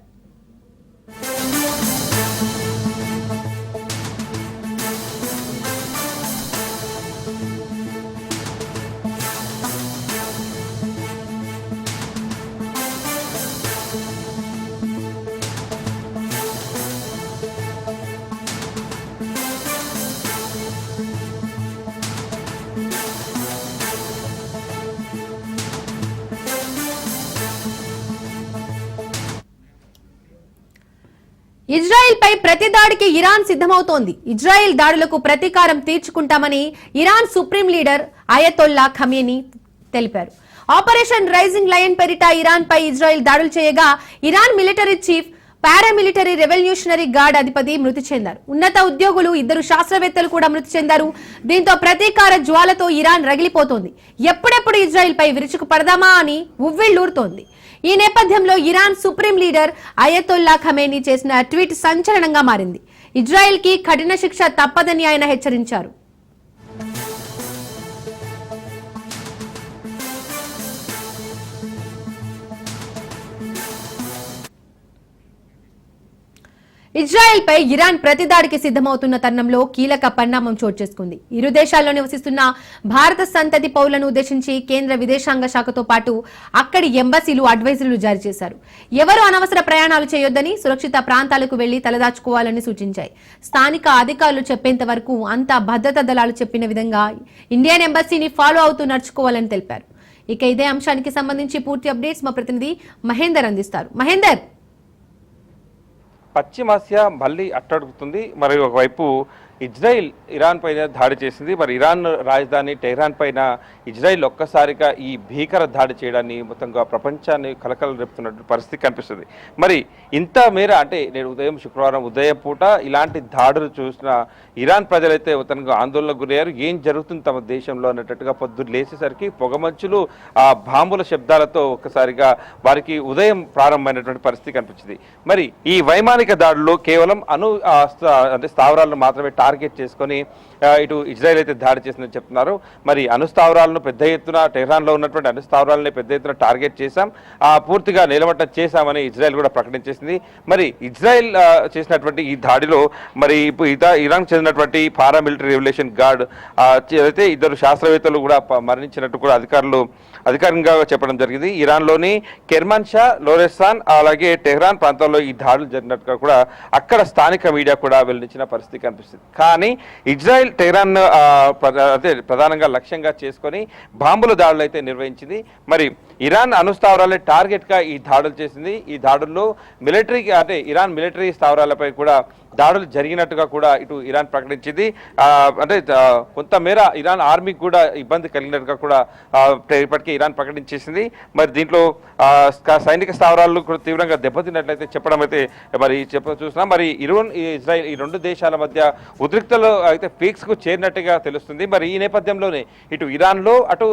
ఇజ్రాయెల్ పై ప్రతి దాడికి ఇరాన్ సిద్ధమవుతోంది. ఇజ్రాయెల్ దాడులకు ప్రతీకారం తీర్చుకుంటామని Iran supreme leader Ayatollah Khamenei తెలిపారు. ఆపరేషన్ రైజింగ్ లయన్ పేరిట ఇరాన్ పై ఇజ్రాయెల్ దాడులు చేయగా Iran military chief, paramilitary revolutionary guard అధిపతి మృతి చెందారు. ఉన్నత ఉద్యోగులు, 2 శాస్త్రవేత్తలు కూడా మృతి చెందారు. దీంతో ప్రతీకార జ్వాలతో ఇరాన్ రగిలిపోతోంది. ఎప్పుడెప్పుడు ఇజ్రాయెల్ పై విరుచుకు పడదామా అని ఉవ్విళ్లూరుతోంది. ఈ నేపథ్యంలో Iran supreme leader Ayatollah Khamenei చేసిన ట్వీట్ సంచలనంగా మారింది. ఇజ్రాయెల్ కి కఠిన శిక్ష తప్పదని ఆయన హెచ్చరించారు. ఇజ్రాయెల్ పై ఇరాన్ ప్రతిదాడికి సిద్ధమవుతున్న తరుణంలో కీలక పరిణామం చోటు చేసుకుంది. ఇరు దేశాల్లో నివసిస్తున్న భారత సంతతి పౌరులను ఉద్దేశించి కేంద్ర విదేశాంగ శాఖతో పాటు అక్కడి ఎంబసీలు అడ్వైజరీలు జారీ చేశారు. ఎవరు అనవసర ప్రయాణాలు చేయొద్దని, సురక్షిత ప్రాంతాలకు వెళ్లి తలదాచుకోవాలని సూచించాయి. స్థానిక అధికారులు చెప్పేంత వరకు అంతా భద్రతా దళాలు చెప్పిన విధంగా ఇండియన్ ఎంబసీని ఫాలో అవుతూ నడుచుకోవాలని తెలిపారు. ఇక ఇదే అంశానికి సంబంధించి పూర్తి అప్డేట్స్ మా ప్రతినిధి మహేందర్ అందిస్తారు. మహేందర్, పశ్చిమాసియా మళ్ళీ అట్టడుగుతుంది. మరి ఒకవైపు ఇజ్రాయిల్ ఇరాన్ పైన దాడి చేసింది. మరి ఇరాన్ రాజధాని టెహ్రాన్ పైన ఇజ్రాయిల్ ఒక్కసారిగా ఈ భీకర దాడి చేయడాన్ని మొత్తంగా ప్రపంచాన్ని కలకలం రేపుతున్నట్టు పరిస్థితి కనిపిస్తుంది. మరి ఇంత మేర అంటే నేను శుక్రవారం ఉదయం పూట ఇలాంటి దాడులు చూసిన ఇరాన్ ప్రజలైతే మొత్తంగా ఆందోళనకు గురయ్యారు. ఏం జరుగుతుంది తమ దేశంలో అన్నట్టుగా పొద్దున్న లేచేసరికి పొగమంచులు ఆ బాంబుల శబ్దాలతో ఒక్కసారిగా వారికి ఉదయం ప్రారంభమైనటువంటి పరిస్థితి కనిపించింది. మరి ఈ వైమానిక దాడుల్లో కేవలం అంటే స్థావరాలను మాత్రమే టార్గెట్ చేసుకొని ఇటు ఇజ్రాయెల్ అయితే దాడి చేసిందని చెప్తున్నారు. మరి అణుస్థావరాలను పెద్ద ఎత్తున టెహ్రాన్లో ఉన్నటువంటి అణుస్థావరాలని పెద్ద ఎత్తున టార్గెట్ చేశాం, పూర్తిగా నిలబట్ట చేశామని ఇజ్రాయెల్ కూడా ప్రకటించేసింది. మరి ఇజ్రాయెల్ చేసినటువంటి ఈ దాడిలో మరి ఇప్పుడు ఇరాన్ చెందినటువంటి పారామిలిటరీ రెవల్యూషన్ గార్డ్ అయితే 2 శాస్త్రవేత్తలు కూడా మరణించినట్టు కూడా అధికారికంగా చెప్పడం జరిగింది. ఇరాన్లోని కెర్మాన్షా, లోరెస్సాన్ అలాగే టెహ్రాన్ ప్రాంతాల్లో ఈ దాడులు జరిగినట్టుగా కూడా అక్కడ స్థానిక మీడియా కూడా వెల్లడించిన పరిస్థితి కనిపిస్తుంది. కానీ ఇజ్రాయెల్ టెహ్రాన్ అదే ప్రధానంగా లక్ష్యంగా చేసుకొని బాంబుల దాడులు అయితే నిర్వహించింది. మరి ఇరాన్ అణుస్థావరాలే టార్గెట్ గా ఈ దాడులు చేసింది. ఈ దాడుల్లో అంటే ఇరాన్ మిలిటరీ స్థావరాలపై కూడా దాడులు జరిగినట్టుగా కూడా ఇటు ఇరాన్ ప్రకటించింది. అంటే కొంతమేర ఇరాన్ ఆర్మీకి కూడా ఇబ్బంది కలిగినట్టుగా కూడా ఇప్పటికే ఇరాన్ ప్రకటించేసింది. మరి దీంట్లో సైనిక స్థావరాలు కూడా తీవ్రంగా దెబ్బతిన్నట్లయితే చెప్పడం అయితే మరి చూస్తున్నాం. మరి ఇజ్రాయెల్ ఈ 2 దేశాల మధ్య ఉద్రిక్తలు అయితే పీక్స్ కు చేరినట్టుగా తెలుస్తుంది. మరి ఈ నేపథ్యంలోనే ఇటు ఇరాన్లో అటు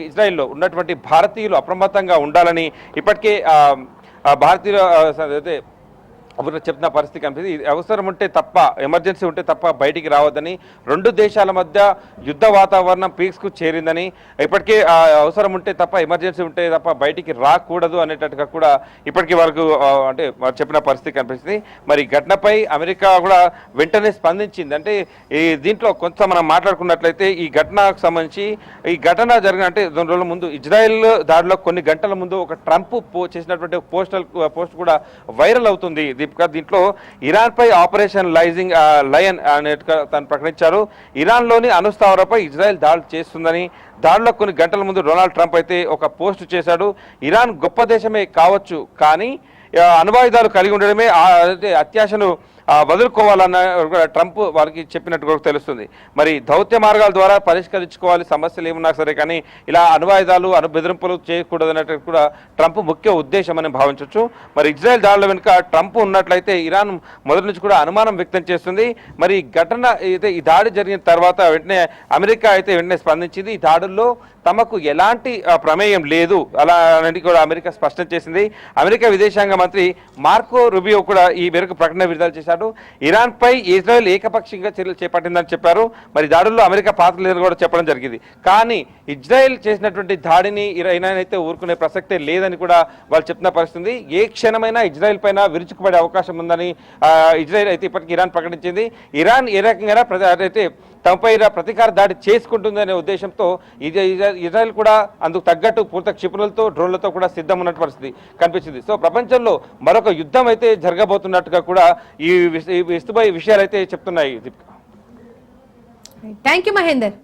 ఇజ్రాయెల్లో ఉన్నటువంటి భారతీయులు అప్రమత్తంగా ఉండాలని ఇప్పటికే భారతీయులు అయితే చెప్తున్న పరిస్థితి కనిపిస్తుంది. అవసరం ఉంటే తప్ప, ఎమర్జెన్సీ ఉంటే తప్ప బయటికి రావద్దని, 2 దేశాల మధ్య యుద్ధ వాతావరణం పీక్స్ కు చేరిందని, ఇప్పటికే అవసరం ఉంటే తప్ప, ఎమర్జెన్సీ ఉంటే తప్ప బయటికి రాకూడదు అనేటట్టుగా కూడా ఇప్పటికీ వరకు అంటే చెప్పిన పరిస్థితి కనిపిస్తుంది. మరి ఘటనపై అమెరికా కూడా వెంటనే స్పందించింది. అంటే ఈ దీంట్లో కొంత మనం మాట్లాడుకున్నట్లయితే ఈ ఘటనకు సంబంధించి ఈ ఘటన జరిగిన అంటే 2 రోజుల ముందు ఇజ్రాయెల్ దాడిలో కొన్ని గంటల ముందు ఒక ట్రంప్ చేసినటువంటి పోస్ట్ కూడా వైరల్ అవుతుంది. దీంట్లో ఇరాన్ పై ఆపరేషన్ లయన్ అనేట్టుగా తను ప్రకటించారు. ఇరాన్లోని అణుస్థావరాలపై ఇజ్రాయెల్ దాడులు చేస్తుందని, దాడిలో కొన్ని గంటల ముందు డొనాల్డ్ ట్రంప్ అయితే ఒక పోస్ట్ చేశాడు. ఇరాన్ గొప్ప దేశమే కావచ్చు, కానీ అణ్వాయుధాలు కలిగి ఉండడమే అత్యాశను వదులుకోవాలన్న ట్రంప్ వారికి చెప్పినట్టు కూడా తెలుస్తుంది. మరి దౌత్య మార్గాల ద్వారా పరిష్కరించుకోవాలి సమస్యలు ఏమున్నా సరే, కానీ ఇలా అణ్వాయుధాలు బెదిరింపులు చేయకూడదన్నట్టు కూడా ట్రంప్ ముఖ్య ఉద్దేశం అని భావించవచ్చు. మరి ఇజ్రాయెల్ దాడుల వెనుక ట్రంప్ ఉన్నట్లయితే ఇరాన్ మొదటి నుంచి కూడా అనుమానం వ్యక్తం చేస్తుంది. మరి ఘటన అయితే ఈ దాడి జరిగిన తర్వాత వెంటనే అమెరికా అయితే వెంటనే స్పందించింది. ఈ దాడుల్లో తమకు ఎలాంటి ప్రమేయం లేదు అలా అనేది కూడా అమెరికా స్పష్టం చేసింది. అమెరికా విదేశాంగ మంత్రి మార్కో రుబియో కూడా ఈ మేరకు ప్రకటన విడుదల చేశారు. ఇరాన్ పై ఇజ్రాయెల్ ఏకపక్షంగా చర్యలు చేపట్టిందని చెప్పారు. మరి దాడుల్లో అమెరికా పాత్ర లేదని కూడా చెప్పడం జరిగింది. కానీ ఇజ్రాయెల్ చేసినటువంటి దాడిని ఇరాన్ అయితే ఊరుకునే ప్రసక్తే లేదని కూడా వాళ్ళు చెప్తున్న పరిస్థితి. ఏ క్షణమైనా ఇజ్రాయెల్ పైన విరుచుకుపడే అవకాశం ఉందని ఇజ్రాయెల్ అయితే ఇప్పటికీ ఇరాన్ ప్రకటించింది. ఇరాన్ ఏ రకంగా అయితే తమపై ప్రతీకార దాడి చేసుకుంటుందనే ఉద్దేశంతో ఇజ్రాయెల్ కూడా అందుకు తగ్గట్టు పూర్తి క్షిపణులతో డ్రోన్లతో కూడా సిద్ధం ఉన్నట్టు పరిస్థితి కనిపించింది. సో ప్రపంచంలో మరొక యుద్ధం అయితే జరగబోతున్నట్టుగా కూడా ఈ విషయాలు అయితే చెప్తున్నాయి. Thank you Mahender.